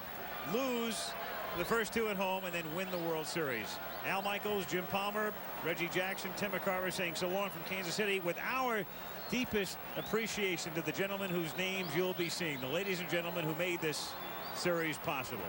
lose the first 2 at home and then win the World Series. Al Michaels, Jim Palmer, Reggie Jackson, Tim McCarver saying so long from Kansas City, with our deepest appreciation to the gentlemen whose names you'll be seeing, the ladies and gentlemen who made this series possible.